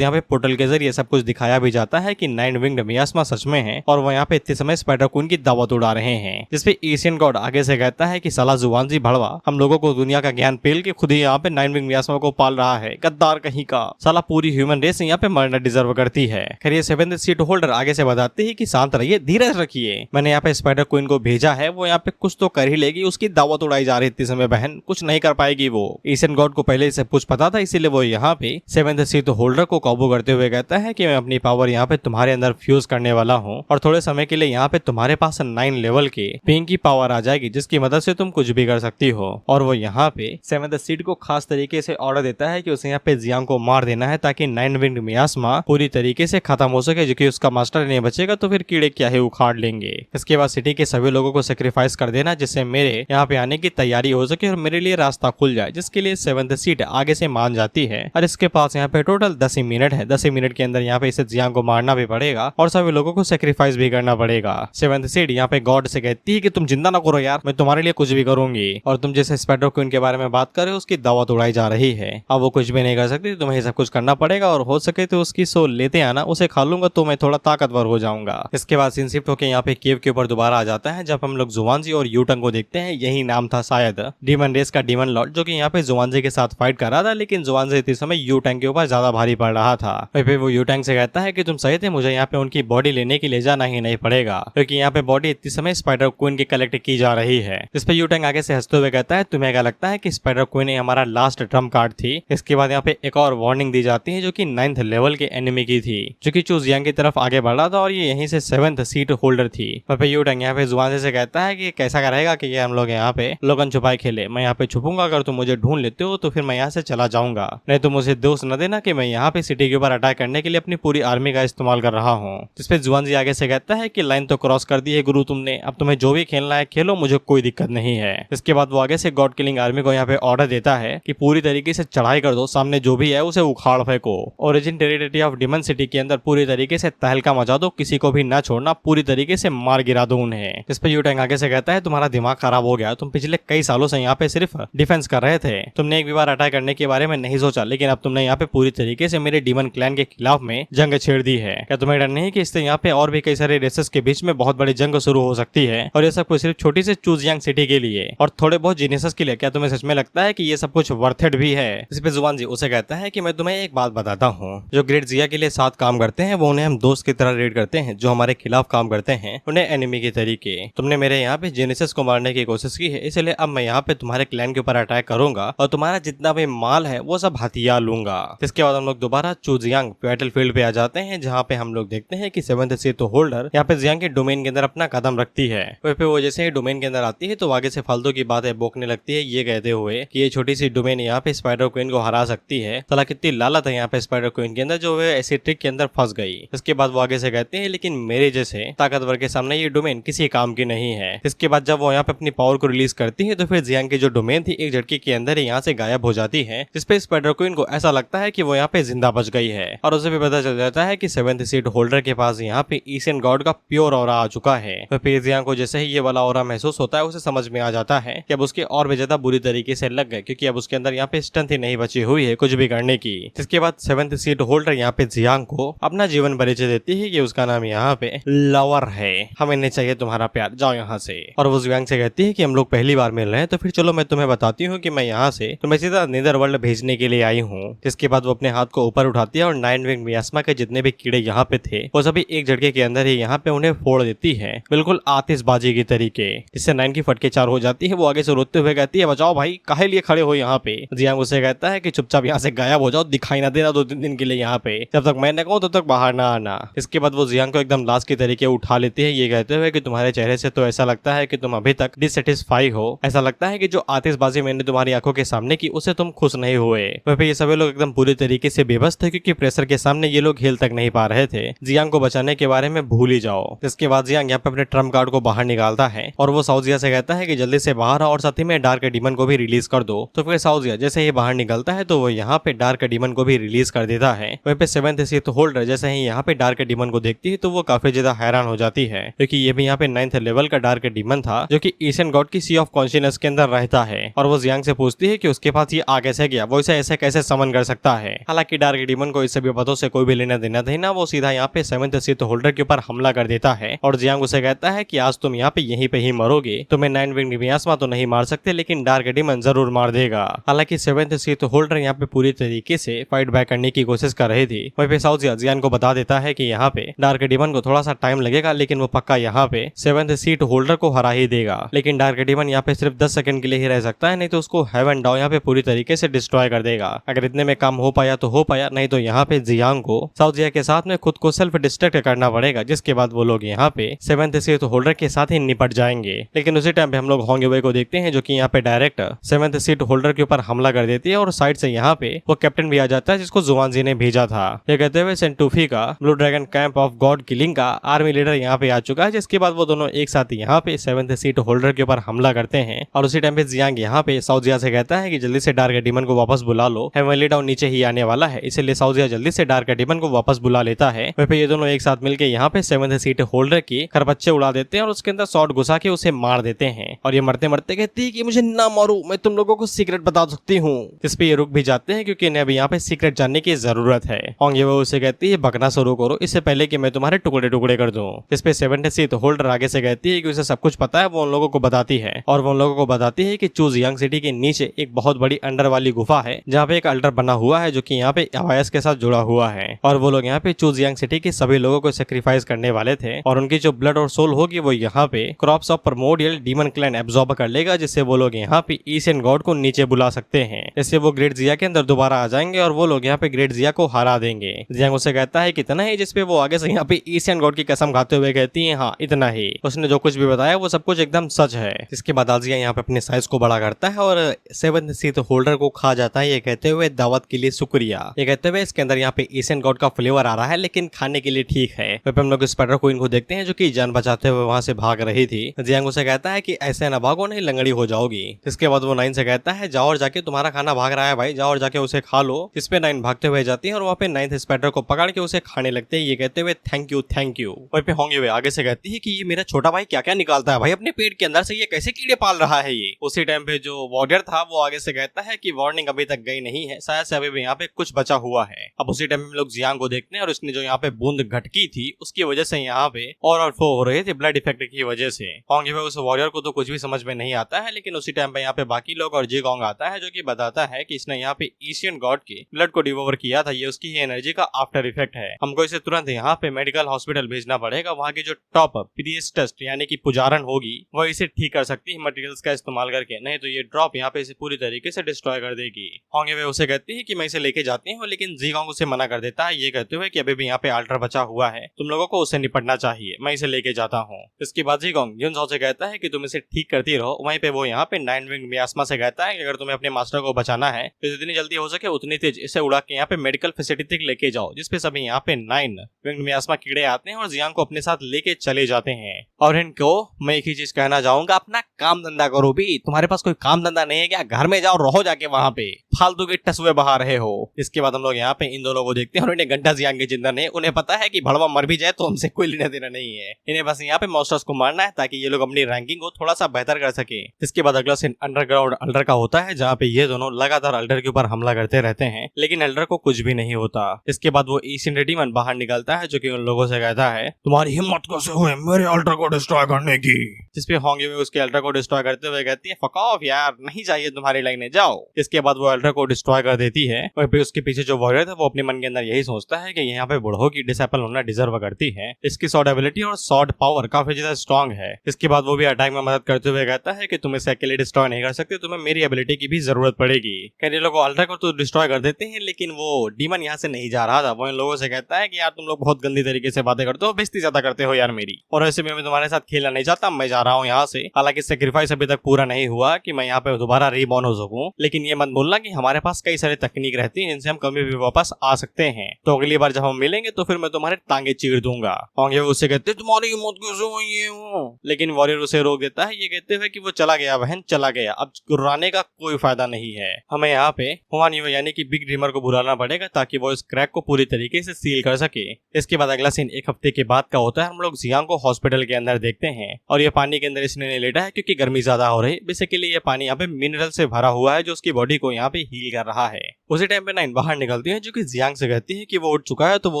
यहाँ पे पोर्टल के जरिए सब कुछ दिखाया भी जाता है कि 9 विंग्ड मियास्मा सच में है और वो यहाँ पे इतने समय स्पाइडर क्वीन की दावत उड़ा रहे हैं। जिसपे एशियन गॉड आगे से कहता है कि साला जुवानजी भड़वा हम लोगों को दुनिया का ज्ञान पेल के खुद ही यहाँ पे 9 विंग्ड मियास्मा को पाल रहा है। गद्दार कहीं का साला, पूरी ह्यूमन रेस यहाँ पे मरना डिजर्व करती है। खैर ये 7th सीट होल्डर आगे से बताते हैं कि शांत रहिए, धीरज रखिए, मैंने यहाँ पे स्पाइडर क्वीन को भेजा है, वो यहाँ पे कुछ तो कर ही लेगी। उसकी दावत उड़ाई जा रही इतने समय बहन, कुछ नहीं कर पाएगी वो। एशियन गॉड को पहले से कुछ पता था, इसीलिए वो यहाँ पे 7th सीट होल्डर को काबू करते हुए कहता है कि मैं अपनी पावर यहाँ पे तुम्हारे अंदर फ्यूज करने वाला हूँ और थोड़े समय के लिए यहाँ पे तुम्हारे पास 9 लेवल के पिंग की पावर आ जाएगी जिसकी मदद से तुम कुछ भी कर सकती हो। और वो यहाँ पे 7th सीट को खास तरीके से ऑर्डर देता है कि उसे यहाँ पे जियांग को मार देना है ताकि 9 विंग्ड मियास्मा पूरी तरीके से खत्म हो सके। जो कि उसका मास्टर नहीं बचेगा तो फिर कीड़े क्या है उखाड़ लेंगे। इसके बाद सिटी के सभी लोगों को सेक्रीफाइस कर देना जिससे मेरे यहाँ पे आने की तैयारी हो सके और मेरे लिए रास्ता खुल जाए, जिसके लिए 7th सीट आगे से मान जाती है। और इसके पास यहाँ पे टोटल 10 ही मिनट है। 10 ही मिनट के अंदर यहाँ पे इसे जियांग को मारना भी पड़ेगा और सभी लोगों को सेक्रीफाइस भी करना पड़ेगा। 7th सीट यहाँ पे गॉड से कहती है कि तुम जिंदा ना करो यार, मैं तुम्हारे लिए कुछ भी करूंगी। और तुम जैसे स्पाइडर क्वीन के बारे में बात कर रहे हो उसकी दावत उड़ाई जा रही है। अब वो कुछ भी नहीं कर सकती, तुम्हें सब कुछ करना पड़ेगा और हो सके तो उसकी सोल लेते आना, उसे खा लूंगा तो मैं थोड़ा ताकतवर हो जाऊंगा। इसके बाद सीन शिफ्ट होकर यहाँ पे केव के ऊपर दोबारा आ जाता है जब हम लोग जुवानजी और यूटंग को देखते हैं। यही नाम था शायद डीमन रेस का डीमन लॉर्ड, जो कि यहाँ पे जुवानजी के साथ फाइट कर रहा था, लेकिन जुवानजी इस समय यूटंग के ऊपर ज्यादा भारी पड़ रहा था। फिर वो यूटंग से कहता है कि तुम सही थे, मुझे यहाँ पे उनकी बॉडी लेने के लिए जाना ही नहीं पड़ेगा क्योंकि यहाँ पे बॉडी इतने समय स्पाइडर क्वीन की कलेक्ट की जा रही है। इस पे यूटंग आगे से हंसते हुए कहता है तुम्हें क्या लगता है कि स्पाइडर क्वीन हमारा लास्ट ट्रम्प कार्ड थी। इसके बाद यहाँ पे एक और वार्निंग दी जाती है जो कि 9th लेवल के एनिमी की थी, जो कि चू जियांग की तरफ आगे बढ़ रहा था और ये यहीं से 7th सीट होल्डर थी। फिर यूटंग यहाँ पे जुबान से कहता है कि कैसा रहेगा कि हम लोग यहाँ पे लोगन छुपाई खेले, मैं यहाँ पे छुपूंगा, अगर तुम मुझे ढूंढ लेते हो तो फिर मैं यहाँ से चला जाऊंगा, नहीं तो मुझे दोष न देना कि मैं यहाँ पे सिटी के ऊपर अटैक करने के लिए अपनी पूरी आर्मी का इस्तेमाल कर रहा हूँ। जिसपे जुवानजी आगे से कहता है कि लाइन तो क्रॉस कर दी है गुरु तुमने, अब तुम्हें जो भी खेलना है खेलो, मुझे कोई दिक्कत नहीं है। इसके बाद वो आगे से गॉड किलिंग आर्मी को यहाँ पे ऑर्डर देता है कि पूरी तरीके से चढ़ाई कर दो, सामने जो भी है उसे उखाड़ फेंको। Origin territory of demon city के अंदर पूरी तरीके से तहलका मचा दो, किसी को भी ना छोड़ना, पूरी तरीके से मार गिरा दो उन्हें। इस पे यूटंग आगे से कहता है तुम्हारा दिमाग खराब हो गया, तुम पिछले कई सालों से यहाँ पे सिर्फ डिफेंस कर रहे थे, तुमने एक भी बार अटैक करने के बारे में नहीं सोचा, लेकिन अब तुमने यहाँ पे पूरी तरीके से मेरे डीमन क्लैन के खिलाफ में जंग छेड़ दी है। क्या तुम्हें डर नहीं कि इससे यहाँ पे और भी कई सारे रेसेस के बीच में बहुत बड़ी जंग शुरू हो सकती है, और ये सब कुछ सिर्फ छोटी से चू जियांग सिटी के लिए और थोड़े बहुत जीनियस के लिए? क्या तुम्हें सच में लगता है कि ये सब कुछ वर्थ इट भी है? इस पे जुबान जी उसे कहता है कि मैं तुम्हें एक बात बताता हूँ, जो ग्रेट जिया के लिए साथ काम करते हैं वो उन्हें हम दोस्त की तरह रेड करते हैं, जो हमारे खिलाफ काम करते हैं उन्हें एनिमी के तरीके। तुमने मेरे यहाँ पे जेनेसिस को मारने की कोशिश की है, इसलिए अब मैं यहाँ पे तुम्हारे क्लैन के ऊपर अटैक करूंगा और तुम्हारा जितना भी माल है वो सब हथियार लूंगा। इसके बाद हम लोग दोबारा चू जियांग बैटल फील्ड पे आ जाते हैं, जहाँ पे हम लोग देखते हैं कि 7th सीट होल्डर यहाँ पे जियांग के डोमेन के अंदर अपना कदम रखती है। फिर वो जैसे ही डोमेन के अंदर आती है तो आगे से फालतू की बातें बोकने लगती है, ये कहते हुए कि ये छोटी सी डोमेन यहाँ पे स्पाइडर क्वीन को हरा सकती है। साला कितनी लालत है यहाँ पे स्पाइडर क्वीन के अंदर, जो वो ऐसी ट्रिक के अंदर फंस गई। इसके बाद वो आगे से कहते हैं लेकिन मेरे जैसे ताकतवर के सामने ये डोमेन किसी काम की नहीं है। इसके बाद जब वो यहाँ पे अपनी पावर को रिलीज करती है तो फिर जियांग की जो डोमेन थी एक झटके के अंदर ही यहाँ से गायब हो जाती है, जिसपे स्पाइडर क्वीन को ऐसा लगता है कि वो यहाँ पे जिंदा बच गई है और उसे भी पता चल जाता है कि 7th सीट होल्डर के पास यहाँ पे एशियन गॉड का प्योर ऑरा आ चुका है। तो फिर जियांग को जैसे ही ये वाला ऑरा महसूस होता है उसे समझ में आ जाता है कि अब उसके और भी ज्यादा बुरी तरीके से लग गए, क्योंकि अब उसके अंदर यहाँ पे स्ट्रेंथ ही नहीं बची हुई है कुछ भी करने की। इसके बाद 7th सीट होल्डर यहाँ पे जियांग को अपना जीवन परिचय देती है कि उसका नाम यहाँ पे लवर है, हमें नहीं चाहिए तुम्हारा प्यार, जाओ यहाँ से। और वो जियांग से कहती है कि हम लोग पहली बार मिल रहे हैं तो फिर चलो मैं तुम्हें बताती हूँ कि मैं यहाँ से तुम्हें सीधा नीदर वर्ल्ड भेजने के लिए आई हूँ। इसके बाद वो अपने हाथ को ऊपर उठाती है और 9 विंग मियास्मा के जितने भी कीड़े यहाँ पे थे वो सभी एक झटके के अंदर ही यहाँ पे उन्हें फोड़ देती है, बिल्कुल आतिशबाजी की तरीके, जिससे 9 की फटके 4 हो जाती है। वो आगे से रोते हुए कहती है बचाओ भाई, काहे लिए खड़े हो यहाँ पे? जियांग उसे कहता है कि चुपचाप यहाँ से गायब हो जाओ, दिखाई ना देना 2-3 दिन के लिए यहाँ पे, जब तक मैं न कहूँ तब तक बाहर ना आना। इसके बाद वो जियांग को एकदम लाश की तरीके उठा लेती है, ये कहते हुए कि तुम्हारे चेहरे से तो ऐसा लगता है कि तुम अभी तक डिससेटिस्फाई हो, ऐसा लगता है कि जो आतिशबाजी मैंने तुम्हारे तुम्हारी आंखों के सामने की उसे तुम खुश नहीं हुए। वहीं पे ये सभी लोग एकदम पूरी तरीके से बेबस थे क्योंकि प्रेशर के सामने ये लोग हिल तक नहीं पा रहे थे। जियांग को बचाने के बारे में भूल ही जाओ। इसके बाद जियांग यहाँ पे अपने ट्रम्प कार्ड को बाहर निकालता है और वो साउजिया से कहता है कि जल्दी से बाहर आओ और साथ ही में डार्क डीमन को भी रिलीज कर दो। तो फिर साउजिया जैसे ही बाहर निकलता है तो वो यहाँ पे डार्क डीमन को भी रिलीज कर देता है। वहीं पे सेवेंथ सीथ होल्डर जैसे ही यहाँ पे डार्क डीमन को देखती है तो वो काफी ज्यादा हैरान हो जाती है क्योंकि ये भी यहाँ पे 9th लेवल का डार्क डीमन था जो कि एशियन गॉड की सी ऑफ कॉन्शियसनेस के अंदर रहता है। और वो जियांग से पूछती है कि उसके पास ये आगे से गया, वो इसे ऐसे कैसे समन कर सकता है। हालांकि डार्क डीमन को इस सभी बातों से कोई भी लेना देना नहीं ना, वो सीधा यहाँ पे 7th सीथ होल्डर के ऊपर हमला कर देता है और जियांग उसे कहता है कि आज तुम यहाँ पे यहीं पे ही मरोगे। तुम्हें 9 विंग्ड मियास्मा तो नहीं मार सकते लेकिन डार्क डीमन जरूर मार देगा। हालांकि 7th सीथ होल्डर यहाँ पे पूरी तरीके से फाइट बैक करने की कोशिश कर रही थी। वहीं पे साउजिया जियांग को बता देता है कि यहाँ पे डार्क डीमन को थोड़ा सा टाइम लगेगा लेकिन वो पक्का यहाँ पे 7th सीथ होल्डर को हरा ही देगा। लेकिन डार्क डीमन यहाँ पे सिर्फ 10 सेकंड के लिए ही रह सकता है, नहीं तो उसको हेवन डाउ यहाँ पे पूरी तरीके से डिस्ट्रॉय कर देगा। अगर इतने में काम हो पाया तो हो पाया, नहीं तो यहाँ पे जियांग को साउजिया के साथ में खुद को सेल्फ डिस्ट्रैक्ट करना पड़ेगा, जिसके बाद वो लोग यहाँ पे 7th सीथ होल्डर के साथ ही निपट जाएंगे। लेकिन उसी टाइम पे हम लोग होंग वे को देखते हैं जो कि यहाँ पे डायरेक्ट 7th सीथ होल्डर के ऊपर हमला कर देती है और साइड से यहाँ पे वो कैप्टन भी आ जाता है जिसको जुवानजी ने भेजा था। ये कहते हुए सेंटूफी का blue dragon camp of God killing का आर्मी लीडर यहाँ पे आ चुका है, जिसके बाद वो दोनों एक साथ यहाँ पे 7th सीथ होल्डर के ऊपर हमला करते हैं। और उसी टाइम पे जियांग यहाँ पे साउजिया से कहता है कि जल्दी से डार्क डीमन को वापस बुला लो, हेवनली डाउन नीचे ही आने वाला है। इसलिए साउजिया जल्दी से डार्क डीमन को वापस बुला लेता है। वहीं पे ये दोनों एक साथ मिलकर यहाँ पे 7th सीथ होल्डर की खरबच्चे उड़ा देते हैं और उसके अंदर शॉट घुसा के उसे मार देते हैं। और ये मरते मरते कहती है कि मुझे ना मारो, मैं तुम लोगों को सीक्रेट बता सकती हूँ। इस पे ये रुक भी जाते हैं क्योंकि इन्हें अभी यहाँ पे सीक्रेट जानने की जरूरत है। होंग ये वो उसे कहती है बकना शुरू करो इससे पहले कि मैं तुम्हारे टुकड़े टुकड़े कर दूं। इस पे 7th सीथ होल्डर आगे से कहती है कि उसे सब कुछ पता है, वो उन लोगों को बताती है और वो उन लोगों को बताती है कि चू जियांग सिटी के नीचे एक बहुत बड़ी अंडर वाली गुफा है जहाँ पे एक अल्टर बना हुआ है जो कि यहाँ पे अवायस के साथ जुड़ा हुआ है। और वो लोग यहाँ पे चू जियांग सिटी के सभी लोगों को सेक्रीफाइस करने वाले थे और उनकी जो ब्लड और सोल होगी वो यहाँ पे crops of primordial demon clan absorb कर लेगा, जिससे वो लोग यहाँ पे एशियन गॉड को नीचे बुला सकते हैं। इससे वो ग्रेट जिया के अंदर दोबारा आ जाएंगे और वो लोग यहाँ पे ग्रेट जिया को हरा देंगे। जियांग उसे कहता है कितना है, जिसपे वो आगे से यहाँ पे एशियन गॉड की कसम खाते हुए कहती है हाँ इतना ही। उसने जो कुछ भी बताया वो सब कुछ एकदम सच है। इसके बाद आजिया यहाँ पे अपने साइज को बड़ा करता है और 7th सीथ होल्डर को खा जाता है, ये कहते हुए दावत के लिए शुक्रिया। ये कहते हुए इसके अंदर यहाँ पे एशियन गॉड का फ्लेवर आ रहा है लेकिन खाने के लिए ठीक है। वहीं पे हम लोग स्पाइडर क्वीन को देखते हैं जो कि जान बचाते हुए वहां से भाग रही थी। जियांग उसे कहता है कि ऐसे ना भागो नहीं लंगड़ी हो जाओगी। इसके बाद वो 9 से कहता है जाओ और जाके तुम्हारा खाना भाग रहा है भाई, जाओ और जाके उसे खा लो। इस पे 9 भागते हुए जाती है और वहाँ पे 9th स्पाइडर को पकड़ के उसे खाने लगते हैं, ये कहते हुए थैंक यू थैंक यू। वहीं पे होंगे हुए आगे से कहती है कि ये मेरा छोटा भाई क्या क्या निकालता है भाई अपने पेट के अंदर से, ये कैसे कीड़े पाल रहा है ये। उसी टाइम पे जो वॉरियर था वो आगे से कहता है कि वार्निंग अभी तक गई नहीं है, शायद से अभी भी यहाँ पे कुछ बचा हुआ है। अब उसी टाइम हम लोग जियांग को देखते हैं और उसने जो यहाँ पे बूंद घटकी थी उसकी वजह से यहाँ पे और फ्लो हो रहे थे ब्लड इफेक्ट की वजह से। होंगे उस वॉरियर को तो कुछ भी समझ में नहीं आता है, लेकिन उसी टाइम पे यहाँ पे बाकी लोग और जीगोंग आता है जो कि बताता है कि इसने यहाँ पे एशियन गॉड के ब्लड को डिवोवर किया था, ये उसकी ही एनर्जी का आफ्टर इफेक्ट है। हमको इसे तुरंत यहाँ पे मेडिकल हॉस्पिटल भेजना पड़ेगा, वहाँ की जो टॉप प्रीस्टेस्ट यानी कि पुजारन होगी वो इसे ठीक कर सकती है मटेरियल्स का इस्तेमाल करके, नहीं तो ये ड्रॉप यहाँ पे इसे पूरी तरीके से डिस्ट्रॉय कर देगी। होंगे वे उसे कहती है कि मैं इसे लेके जाती हूँ, लेकिन जीगोंग उसे मना कर देता है, ये कहते हुए कि अभी भी यहाँ पे अल्टर बचा हुआ है, तुम लोगों को उसे निपटना चाहिए, मैं इसे लेके जाता हूँ। इसके बाद जीगोंग युनसाओ से कहता है कि तुम इसे ठीक करती रहो। वहीं पे वो यहाँ पे 9 विंग मियास्मा से कहता है कि अगर तुम्हें अपने मास्टर को बचाना है तो जितनी जल्दी हो सके उतनी तेज इसे उड़ा के यहाँ पे मेडिकल फैसिलिटी तक लेके जाओ, जिसपे सभी यहाँ पे 9 विंग मियास्मा कीड़े आते हैं और जियांग को अपने साथ लेके चले जाते हैं। और इनको मैं एक ही चीज कहना चाहूंगा, अपना काम धंधा करो भी, तुम्हारे पास कोई काम धंधा नहीं है क्या? घर में जाओ, रहो जाके वहाँ पे, फालतू के टसुए बहा रहे हो। इसके बाद हम लोग यहाँ पे इन दोनों को देखते हैं और इन्हें घंटा जियांग के जिंदा नहीं, उन्हें पता है कि भड़वा मर भी जाए तो हमसे कोई लेना देना नहीं है, इन्हें बस यहाँ पे मॉन्स्टर्स को मारना है ताकि ये लोग अपनी रैंकिंग को थोड़ा सा बेहतर कर सके। इसके बाद अगला सीन अंडरग्राउंड अल्डर का होता है, जहाँ पे ये दोनों लगातार अल्डर के ऊपर हमला करते रहते हैं, लेकिन अल्डर को कुछ भी नहीं होता। इसके बाद वो एशियन रेडिमन बाहर निकलता है जो कि उन लोगों से कहता है तुम्हारी हिम्मत कैसे हुई मेरे अल्डर को डिस्ट्रॉय करने की। जिसपे होंगे उसके अल्डर को डिस्ट्रॉय करते हुए कहती है फक ऑफ यार, नहीं चाहिए तुम्हारी लाइनें, जाओ। इसके बाद वो अल्डर अल्ट्रा को डिस्ट्रॉय कर देती है। वहीं पे उसके पीछे जो वॉरियर था वो अपने मन के अंदर यही सोचता है कि यहाँ पे बूढ़ों की डिसेबल होना डिजर्व करती है। इसकी स्वॉर्ड एबिलिटी और स्वॉर्ड पावर काफी ज्यादा स्ट्रॉन्ग है। इसके बाद वो भी अटैक में मदद करते हुए कहता है कि तुम इसे अकेले डिस्ट्रॉय नहीं कर सकते, तुम्हें मेरी एबिलिटी की भी जरूरत पड़ेगी। कई लोग अल्ट्रा को तो डिस्ट्रॉय कर देते हैं, लेकिन वो डीमन यहाँ से नहीं जा रहा था। वो इन लोगों से कहता है कि यार तुम लोग बहुत गंदी तरीके से बातें करते हो, बेइज्जती ज्यादा करते हो यार मेरी, और ऐसे में मैं तुम्हारे साथ खेलना नहीं चाहता, मैं जा रहा हूँ यहाँ से। हालांकि सेक्रीफाइस अभी तक पूरा नहीं हुआ कि मैं यहाँ पे दोबारा रीबॉर्न हो सकूं, लेकिन ये मत बोलना कि हमारे पास कई सारे तकनीक रहती है जिनसे हम कभी भी वापस आ सकते हैं। तो अगली बार जब हम मिलेंगे तो फिर मैं तुम्हारे टांगे चीर दूंगा। और ये उससे कहते तुम्हारी हिम्मत कैसे हुई है, लेकिन वॉरियर उसे रोक देता है, ये कहते हुए कि वो चला गया बहन, चला गया, अब गुर्राने का कोई फायदा नहीं है। हमें यहाँ पे हुआन यू यानी कि बिग ड्रीमर को बुलाना पड़ेगा ताकि वो इस क्रैक को पूरी तरीके से सील कर सके। इसके बाद अगला सीन एक हफ्ते के बाद का होता है। हम लोग जियांग को हॉस्पिटल के अंदर देखते हैं और ये पानी के अंदर इसने नहीं लेटा है क्योंकि गर्मी ज्यादा हो रही है। बेसिकली ये पानी यहाँ पे मिनरल से भरा हुआ है जो उसकी बॉडी को यहाँ पे हील कर रहा है। उसी टाइम पे नाइन बाहर निकलती है जो कि जियांग से कहती है कि वो उठ चुका है, तो वो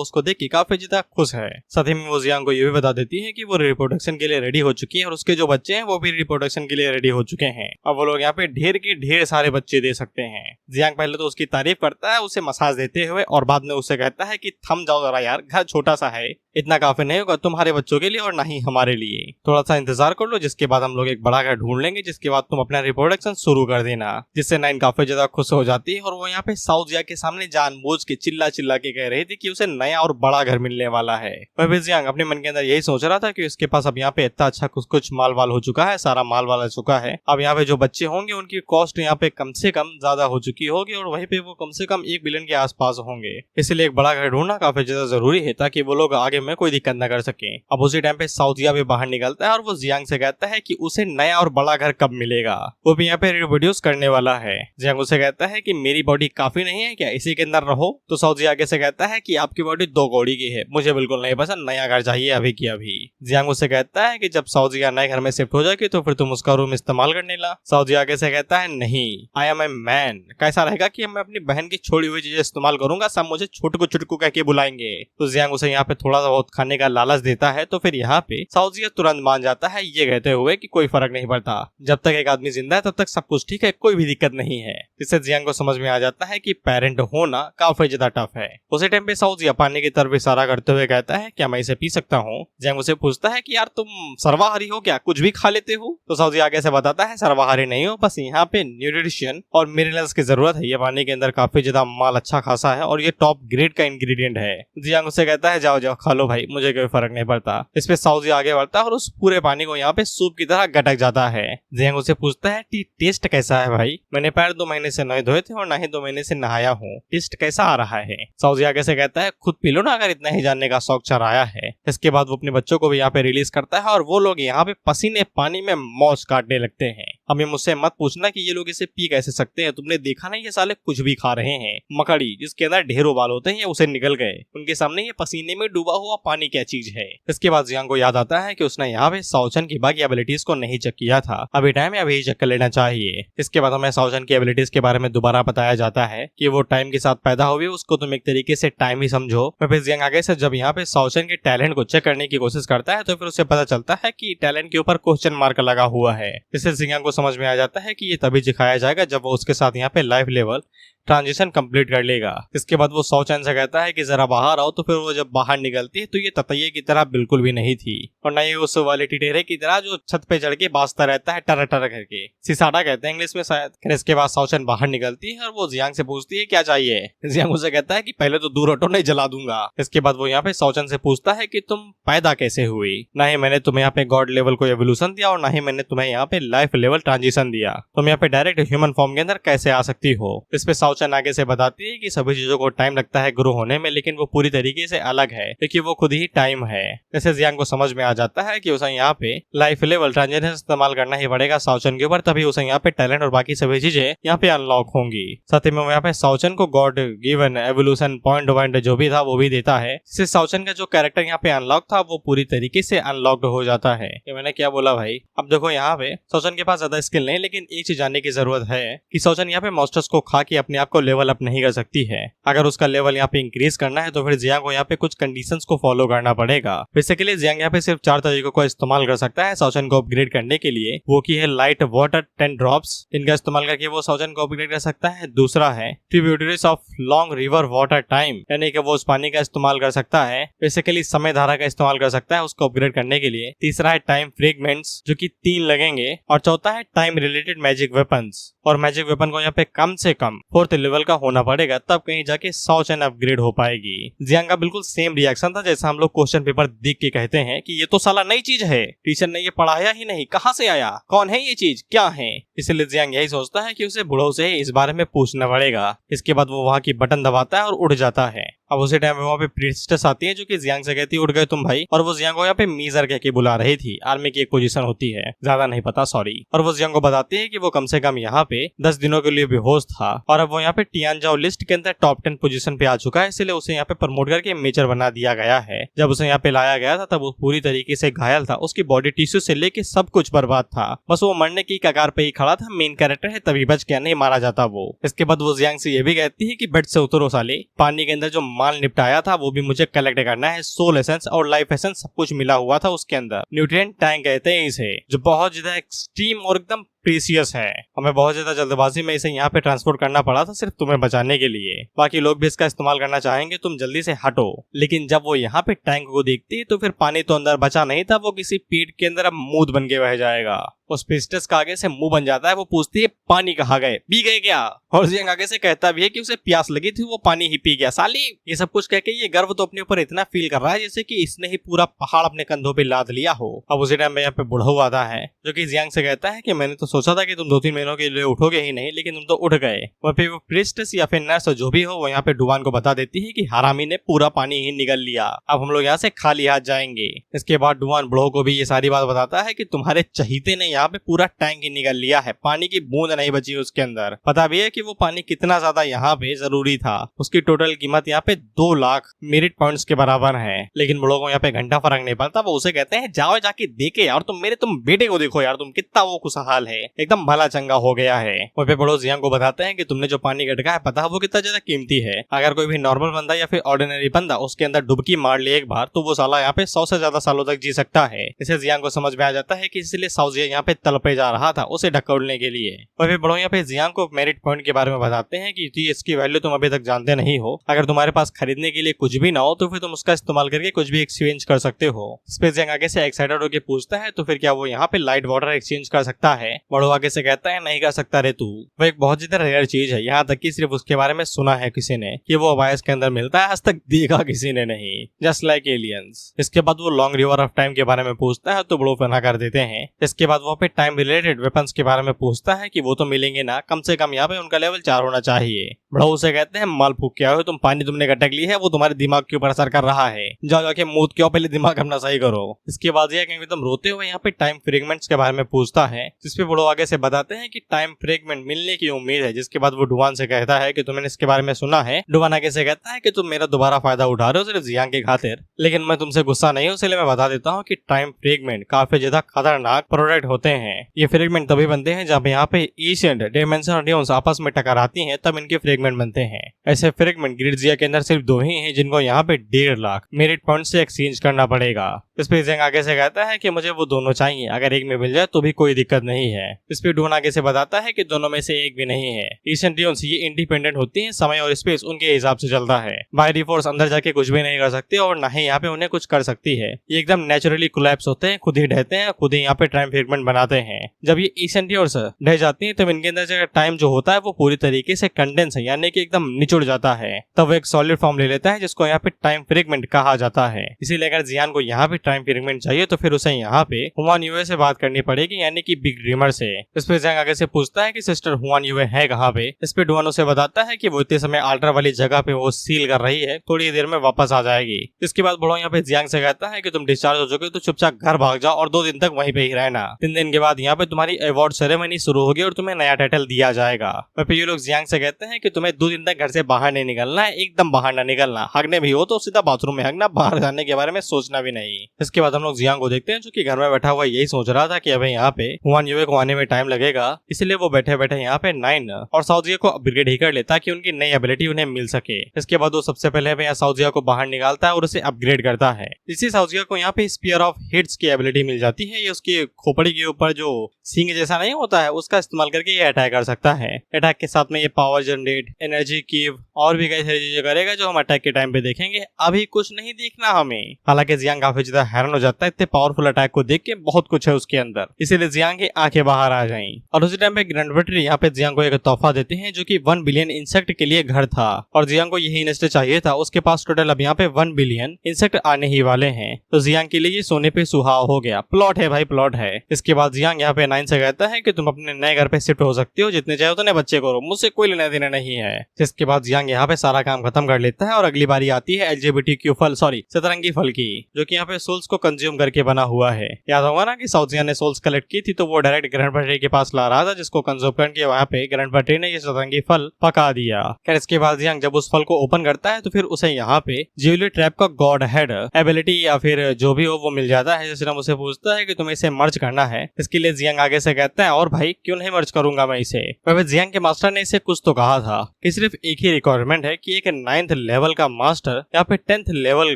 उसको देख के काफी ज्यादा खुश है। साथ ही में वो जियांग को ये भी बता देती है कि वो रिप्रोडक्शन के लिए रेडी हो चुकी है और उसके जो बच्चे हैं वो भी रिप्रोडक्शन के लिए रेडी हो चुके हैं। अब वो लोग यहाँ पे ढेर के ढेर सारे बच्चे दे सकते हैं। जियांग पहले तो उसकी तारीफ करता है उसे मसाज देते हुए, और बाद में उसे कहता है कि थम जाओ जरा यार, घर छोटा सा है, इतना काफी नहीं होगा तुम्हारे बच्चों के लिए और ना ही हमारे लिए, थोड़ा सा इंतजार कर लो, जिसके बाद हम लोग एक बड़ा घर ढूंढ लेंगे, जिसके बाद तुम अपना रिप्रोडक्शन शुरू कर देना। जिससे नाइन काफी ज्यादा खुश हो जाती है और वो यहाँ पे साउथ जिया के सामने जानबूझ के चिल्ला चिल्ला के कह रही थी कि उसे नया और बड़ा घर मिलने वाला है। वह जियांग अपने मन के अंदर यही सोच रहा था कि उसके पास अब यहाँ पे इतना अच्छा कुछ माल वाल हो चुका है, सारा माल वाल हो चुका है। अब यहाँ पे जो बच्चे होंगे उनकी कॉस्ट यहाँ पे कम से कम ज्यादा हो चुकी होगी और वहीं पे वो कम से कम 1 बिलियन के आसपास होंगे। इसलिए एक बड़ा घर ढूंढना काफी ज्यादा जरूरी है ताकि वो लोग आगे में कोई दिक्कत न कर सके। अब उसी टाइम पे साउथ जिया भी बाहर निकलता है और वो जियांग से कहता है कि उसे नया और बड़ा घर कब मिलेगा, वो भी यहाँ पे रिप्रोड्यूस करने वाला है। जियांग उसे कहता है कि मेरी बॉडी काफी नहीं है क्या, इसी के अंदर रहो। तो साउथ जिया आगे से कहता है कि आपकी बॉडी 2 कौड़ी की है, मुझे बिल्कुल नहीं पसंद, नया घर चाहिए अभी की अभी। जियांग उसे कहता है कि जब साउथ जिया नए घर में शिफ्ट हो जाएगी तो फिर तुम उसका रूम इस्तेमाल करने ला। साउथ जिया आगे से कहता है नहीं, आई एम ए मैन, कैसा रहेगा कि मैं अपनी बहन की छोड़ी हुई चीजें इस्तेमाल करूंगा, सब मुझे छुटकू छुटकू कह के बुलाएंगे। तो जियांग उसे यहाँ पे थोड़ा सा बहुत खाने का लालच देता है, तो फिर यहाँ पे साउथ जिया तुरंत मान जाता है, ये कहते हुए कि कोई फर्क नहीं पड़ता, जब तक एक आदमी जिंदा है तब तक सब कुछ ठीक है, कोई भी दिक्कत नहीं है। इससे जियांग को समझ में आ जाता है कि पेरेंट होना काफी ज्यादा टफ है। उसी टाइम पे साउथ जिया पानी की तरफ इशारा करते हुए कहता है क्या मैं इसे पी सकता हूँ। जियांग उसे पूछता है कि यार तुम सर्वाहारी हो क्या, कुछ भी खा लेते हो। तो साउथ जिया आगे से बताता है सर्वाहारी नहीं हो, बस यहाँ पे न्यूट्रिशन और मिनरल्स की जरूरत है। ये पानी के अंदर काफी ज्यादा माल अच्छा खासा है और ये टॉप ग्रेड का इंग्रेडिएंट है। जियांग उसे कहता है जाओ जाओ खा लो भाई, मुझे कोई फर्क नहीं पड़ता। इस पे साउथ जिया आगे बढ़ता है और उस पूरे पानी को यहाँ पे सूप की तरह गटक जाता है। जियांग उसे पूछता है टेस्ट कैसा है भाई, मैंने पैर 2 महीने से नहीं धोए थे और ना ही 2 महीने से नहाया हूँ, टेस्ट कैसा आ रहा है। साउथ जिया आगे से कहता है खुद पी लो ना अगर इतना ही जानने का शौक चढ़ाया है। इसके बाद वो अपने बच्चों को भी यहाँ पे रिलीज करता है और वो लोग यहाँ पे पसीने पानी में मौज काटने लगते हैं। हमें मुझसे मत पूछना कि ये लोग इसे पी कैसे सकते हैं, तुमने देखा नहीं ये साले कुछ भी खा रहे हैं, मकड़ी जिसके अंदर ढेरों बाल होते हैं उसे निकल गए, उनके सामने ये पसीने में डूबा हुआ पानी क्या चीज है। इसके बाद जियांग को याद आता है कि उसने यहाँ पे साओचन की बाकी एबिलिटीज को नहीं चेक किया था, अभी टाइम है अभी चेक कर लेना चाहिए। इसके बाद हमें साओचन की एबिलिटीज के बारे में दोबारा बताया जाता है कि वो टाइम के साथ पैदा हुई, उसको तुम एक तरीके से टाइम ही समझो। फिर जियांग आगे से जब यहाँ पे साओचन के टैलेंट को चेक करने की कोशिश करता है तो फिर उसे पता चलता है कि टैलेंट के ऊपर क्वेश्चन मार्क लगा हुआ है। इससे जियांग को समझ में आ जाता है कि ये तभी दिखाया जाएगा जब वो उसके साथ यहाँ पे लाइफ लेवल ट्रांजिशन कंप्लीट कर लेगा। इसके बाद वो साओचन से कहता है कि जरा बाहर आओ, तो फिर वो जब बाहर निकलती है तो ये ततैये की तरह बिल्कुल भी नहीं थी और न ही उस वाले टिटेरे की तरह जो छत पे चढ़ के बाजता रहता है टर टर करके, सिसाड़ा कहते हैं इंग्लिश में शायद। फिर इसके बाद साओचन बाहर निकलती है और वो जियांग से पूछती है क्या चाहिए। जियांग उसे कहता है कि पहले तो दूर हटो नहीं जला दूंगा। इसके बाद वो यहाँ पे साओचन से पूछता है कि तुम पैदा कैसे हुई, ना ही मैंने तुम्हें यहाँ पे गॉड लेवल को एवोल्यूशन दिया और ना ही मैंने तुम्हें यहाँ पे लाइफ लेवल ट्रांजिशन दिया, तुम यहाँ पे डायरेक्ट ह्यूमन फॉर्म के अंदर कैसे आ सकती हो। इस पे साओचन आगे से बताती है कि सभी चीजों को टाइम लगता है ग्रो होने में, लेकिन वो पूरी तरीके से अलग है क्योंकि वो खुद ही टाइम है। जैसे जियांग को समझ में आ जाता है कि उसे यहाँ पे लाइफ लेवल ट्रांजिशन इस्तेमाल करना ही पड़ेगा साओचन के ऊपर, तभी उसे यहाँ पे टैलेंट और बाकी सभी चीजें यहाँ पे अनलॉक होंगी। साथ ही में यहाँ पे साओचन को गॉड गिवन एवोल्यूशन पॉइंट जो भी था वो भी देता है, जिससे साओचन का जो कैरेक्टर यहाँ पे अनलॉक था वो पूरी तरीके से अनलॉक्ड हो जाता है। ये मैंने क्या बोला भाई। अब देखो यहाँ पे साओचन के पास ज्यादा ज्यादा स्किल नहीं, लेकिन एक चीज जानने की जरूरत है कि सौचन यहाँ पे मॉन्स्टर्स को खा के अपने आप को लेवल अप नहीं कर सकती है। अगर उसका लेवल यहाँ पे इंक्रीज करना है तो फिर जियांग को यहाँ पे कुछ कंडीशंस को फॉलो करना पड़ेगा। बेसिकली जियांग यहाँ पे सिर्फ 4 तरीकों का इस्तेमाल कर सकता है सौचन को अपग्रेड करने के लिए, वो की है लाइट वाटर 10 ड्रॉप्स, इनका इस्तेमाल करके वो सौचन को अपग्रेड कर सकता है। दूसरा है tributaries of long river water time, यानी कि वो उस पानी का इस्तेमाल कर सकता है, बेसिकली समय धारा का इस्तेमाल कर सकता है उसको अपग्रेड करने के लिए। तीसरा है टाइम फ्रेगमेंट्स, जो कि 3 लगेंगे। और चौथा है टाइम रिलेटेड मैजिक वेपन्स, और मैजिक वेपन को यहाँ पे कम से कम 4th लेवल का होना पड़ेगा, तब कहीं जाके सौचन अपग्रेड हो पाएगी। जियांग का बिल्कुल सेम रिएक्शन था जैसा हम लोग क्वेश्चन पेपर देख के कहते हैं कि ये तो साला नई चीज है, टीचर ने ये पढ़ाया ही नहीं, कहाँ से आया, कौन है ये चीज, क्या है। इसलिए जियांग यही सोचता है कि उसे बूढ़ों से इस बारे में पूछना पड़ेगा। इसके बाद वो वहाँ की बटन दबाता है और उड़ जाता है। अब उसी टाइम वहाँ पे प्रिंसेस आती है जो कि जियांग से कहती है उड़ गए तुम भाई, और वो जियांग को यहाँ पे मीजर कह के बुला रही थी। आर्मी की एक पोजीशन होती है, ज्यादा नहीं पता सॉरी। और वो जियांग को बताती है कि वो कम से कम यहाँ पे 10 दिनों के लिए बेहोश था और अब वो यहाँ पे टियानजाओ लिस्ट के अंदर टॉप 10 पोजीशन पे आ चुका है, इसलिए उसे यहाँ पे प्रमोट करके मेजर बना दिया गया है। जब उसे यहाँ पे लाया गया था तब वो पूरी तरीके से घायल था, उसकी बॉडी टिश्यू से लेके सब कुछ बर्बाद था, बस वो मरने की कगार पे ही खड़ा था। मेन कैरेक्टर है तभी बच गया, नहीं मारा जाता वो। इसके बाद वो जियांग से ये भी कहती है कि बेड से उतरो साले, पानी के अंदर जो माल निपटाया था वो भी मुझे कलेक्ट करना है। सोल एसेंस और लाइफ एसेंस सब कुछ मिला हुआ था उसके अंदर, न्यूट्रिएंट टैंक कहते हैं इसे, जो बहुत ज्यादा एक्सट्रीम और एकदम प्रीसियस है। हमें बहुत ज्यादा जल्दबाजी में इसे यहाँ पे ट्रांसपोर्ट करना पड़ा था सिर्फ तुम्हें बचाने के लिए, बाकी लोग भी इसका इस्तेमाल करना चाहेंगे, तुम जल्दी से हटो। लेकिन जब वो यहाँ पे टैंक को देखती है तो फिर पानी तो अंदर बचा नहीं था, वो किसी पेट के अंदर अब मूद बन के बह जाएगा। उस प्रिंसेस का आगे से मुंह बन जाता है, वो पूछती है पानी कहाँ गए, पी गए क्या। और जियांग आगे से कहता भी है कि उसे प्यास लगी थी, वो पानी ही पी गया साली। ये सब कुछ कह के ये गर्व तो अपने ऊपर इतना फील कर रहा है जैसे कि इसने ही पूरा पहाड़ अपने कंधों पे लाद लिया हो। अब उसी टाइम में यहाँ पे बुढ़ऊ आता है जो कि जियांग से कहता है कि मैंने तो सोचा था कि तुम 2-3 महीनों के लिए उठोगे ही नहीं, लेकिन तुम तो उठ गए। वह फिर वो प्रिंसेस या फिर नर्स जो भी हो वो यहाँ पे डुवान को बता देती है कि हरामी ने पूरा पानी ही निगल लिया, अब हम लोग यहाँ से खाली हाथ जाएंगे। इसके बाद डुवान बुढ़ऊ को भी ये सारी बात बताता है कि तुम्हारे चहीते ने यहाँ पे पूरा टैंक ही निगल लिया है, पानी की बूंद नहीं बची उसके अंदर। पता भी है कि वो पानी कितना ज्यादा यहाँ पे जरूरी था, उसकी टोटल कीमत यहाँ पे 2 लाख मेरिट पॉइंट्स के बराबर है। लेकिन बुढ़ऊ को यहाँ पे घंटा फर्क नहीं पड़ता, वो उसे कहते हैं जाओ जाके देखे यार, तुम बेटे को देखो यार, तुम कितना वो खुशहाल है, एकदम भला चंगा हो गया है। वह पे बुढ़ऊ जियांग को बताते हैं कि तुमने जो पानी गटका है पता है वो कितना ज्यादा कीमती है, अगर कोई भी नॉर्मल बंदा या फिर ऑर्डिनरी बंदा उसके अंदर डुबकी मार ले एक बार तो वो साला यहाँ पे 100 से ज्यादा सालों तक जी सकता है। इसे जियांग को समझ में आ जाता है कि इसलिए साउजिया यहाँ पे तलपे जा रहा था उसे ढकोड़ने के लिए। और फिर बुढ़ऊ यहाँ पे जियांग को मेरिट पॉइंट के बारे में बताते हैं कि इसकी वैल्यू तुम अभी तक जानते नहीं हो, अगर तुम्हारे पास खरीदने के लिए कुछ भी ना हो तो फिर तुम उसका इस्तेमाल करके कुछ भी एक्सचेंज कर सकते हो। स्पेस जियांग आगे से एक्साइटेड होकर पूछता है तो फिर क्या वो यहाँ पे लाइट वाटर एक्सचेंज कर सकता है। बुढ़ऊ आगे से कहता है नहीं कर सकता रे तू, वो एक बहुत ज्यादा रेयर चीज है, यहाँ तक कि सिर्फ उसके बारे में सुना है किसी ने कि वो अबायस के अंदर मिलता है, आज तक देखा किसी ने नहीं, जस्ट लाइक एलियंस। इसके बाद वो लॉन्ग रिवर ऑफ टाइम के बारे में पूछता है तो बुढ़ऊ मना कर देते हैं। इसके बाद वो पे टाइम रिलेटेड वेपन्स के बारे में पूछता है कि वो तो मिलेंगे ना, कम से कम यहाँ पे उनका लेवल 4 होना चाहिए। बुढ़ऊ से कहते हैं माल फूक क्या हो तुम, पानी तुमने गटक ली है वो तुम्हारे दिमाग के ऊपर असर कर रहा है, जाओ जाके मूत के पहले दिमाग अपना सही करो। इसके बाद ये एकदम रोते हुए यहाँ पे टाइम फ्रेगमेंट्स के बारे में पूछता है, जिसपे बुढ़ऊ आगे से बताते हैं कि टाइम फ्रेगमेंट मिलने की उम्मीद है। जिसके बाद वो डुवान से कहता है कि तुमने इसके बारे में सुना है। डुवान आगे से कहता है कि तुम मेरा दोबारा फायदा उठा रहे हो सिर्फ जियांग के खातिर, लेकिन मैं तुमसे गुस्सा नहीं हूँ, इसलिए मैं बता देता हूँ कि टाइम फ्रेगमेंट काफी ज्यादा खतरनाक प्रोडक्ट होते हैं। ये फ्रेगमेंट तभी बनते हैं जब यहाँ पे एशियंट डायमेंशन ड्यून्स आपस में टकराती हैं, तब इनके फ्रेगमेंट बनते हैं। ऐसे फ्रेगमेंट ग्रिड्जिया के अंदर सिर्फ 2 ही हैं जिनको यहाँ पे 1.5 लाख मेरिट पॉइंट से एक्सचेंज करना पड़ेगा। इस पे जियांग आगे से कहता है कि मुझे वो दोनों चाहिए, अगर एक में मिल जाए तो भी कोई दिक्कत नहीं है। इस पे डुवान आगे से बताता है कि दोनों में से एक भी नहीं है। एशियन ड्यून्स ये इंडिपेंडेंट होती हैं, समय और स्पेस उनके हिसाब से चलता है, बाहरी फोर्स अंदर जाके कुछ भी नहीं कर सकते और न ही यहाँ पे उन्हें कुछ कर सकती है। ये एकदम नेचुरली कोलैप्स होते हैं, खुद ही ढहते हैं, खुद ही यहाँ पे टाइम फ्रेगमेंट बनाते हैं। जब ये एशियन ड्यून्स ढह जाती है तब इनके अंदर टाइम जो होता है वो पूरी तरीके से कंडेंस है, यानी कि एकदम निचुड़ जाता है, तब वो एक सॉलिड फॉर्म ले लेता है जिसको यहाँ पे टाइम फ्रेगमेंट कहा जाता है। इसीलिए अगर जियान को यहाँ पे टाइम फ्रेगमेंट चाहिए तो फिर उसे यहाँ पे हुआन युए से बात करनी पड़ेगी, यानी कि बिग ड्रीमर से। इस पे जियांग आगे से पूछता है कि सिस्टर हुआन युए है कहाँ पे। इस पे डुआन उसे बताता है कि वो इतने समय अल्ट्रा वाली जगह पे वो सील कर रही है, थोड़ी देर में वापस आ जाएगी। इसके बाद बुढ़ऊ यहाँ पे जियांग से कहता है कि तुम डिस्चार्ज हो चुके तो चुपचाप घर भाग जाओ और 2 दिन तक वहीं पे ही रहना। 3 दिन के बाद यहाँ पे तुम्हारी अवार्ड सेरेमनी शुरू होगी और तुम्हें नया टाइटल दिया जाएगा। फिर ये लोग जियांग से कहते हैं कि तुम्हें 2 दिन तक घर से बाहर नहीं निकलना है, एकदम बाहर ना निकलना, हगने भी हो तो सीधा बाथरूम में हगना, बाहर जाने के बारे में सोचना भी नहीं। इसके बाद हम लोग जियांग को देखते हैं जो कि घर में बैठा हुआ यही सोच रहा था कि अभी यहाँ पे हुआन युए को आने में टाइम लगेगा, इसलिए वो बैठे बैठे यहाँ पे 9 और साउजिया को अपग्रेड ही कर लेता कि उनकी नई एबिलिटी उन्हें मिल सके। इसके बाद वो सबसे पहले यहाँ साउजिया को बाहर निकालता है और उसे अपग्रेड करता है। इसी साउजिया को यहाँ पे स्पीयर ऑफ हिट्स की एबिलिटी मिल जाती है। ये उसकी खोपड़ी के ऊपर जो सींग जैसा नहीं होता है उसका इस्तेमाल करके ये अटैक कर सकता है। अटैक के साथ में ये पावर जनरेट, एनर्जी कीव और भी कई सारी चीजें करेगा जो हम अटैक के टाइम पे देखेंगे। अभी कुछ नहीं देखना हमें। हालांकि जियांग काफी ज्यादा हैरान हो जाता है इतने पावरफुल अटैक को देख के, बहुत कुछ है उसके अंदर, इसीलिए जियांग की आंखें बाहर आ जाएं। और उसी टाइम पे ग्रैंड बैटरी यहाँ पे जियांग को एक तोहफा देते हैं जो कि 1 बिलियन इंसेक्ट के लिए घर था और जियांग को यही नेस्ट चाहिए था। उसके पास टोटल अब यहाँ पे 1 बिलियन इंसेक्ट आने ही वाले हैं, तो जियांग के लिए ये सोने पे सुहाव हो गया। प्लॉट है भाई, प्लॉट है। इसके बाद जियांग यहाँ पे 9 से कहता है कि तुम अपने नए घर पे शिफ्ट हो सकते हो, जितने चाहे उतने बच्चे करो, मुझसे कोई लेना देना नहीं है। जिसके बाद जियांग यहाँ पे सारा काम खत्म कर लेता है और अगली बारी आती है LGBTQ फल, सॉरी सतरंगी फल की, जो कि यहाँ पे सोल्स को कंज्यूम करके बना हुआ है। याद होगा ना कि साउजिया ने सोल्स कलेक्ट की थी तो वो डायरेक्ट ग्रैंड बैटरी के पास ला रहा था, जिसको कंज्यूम करके वहाँ पे ग्रैंड बैटरी ने ये सतरंगी फल पका दिया। खैर इसके बाद जियांग जब उस फल को ओपन करता है तो फिर उसे यहाँ पे ज्वेलरी ट्रैप का गॉड हेड एबिलिटी या फिर जो भी हो वो मिल जाता है। जैसे उसे पूछता है कि तुम्हें इसे मर्ज करना है। इसके लिए जियांग आगे से कहता है और भाई क्यों नहीं मर्ज करूंगा मैं इसे। वह जियांग के मास्टर ने इसे कुछ तो कहा था कि सिर्फ एक ही रिक्वायरमेंट है कि एक 9th लेवल का मास्टर या फिर 10th लेवल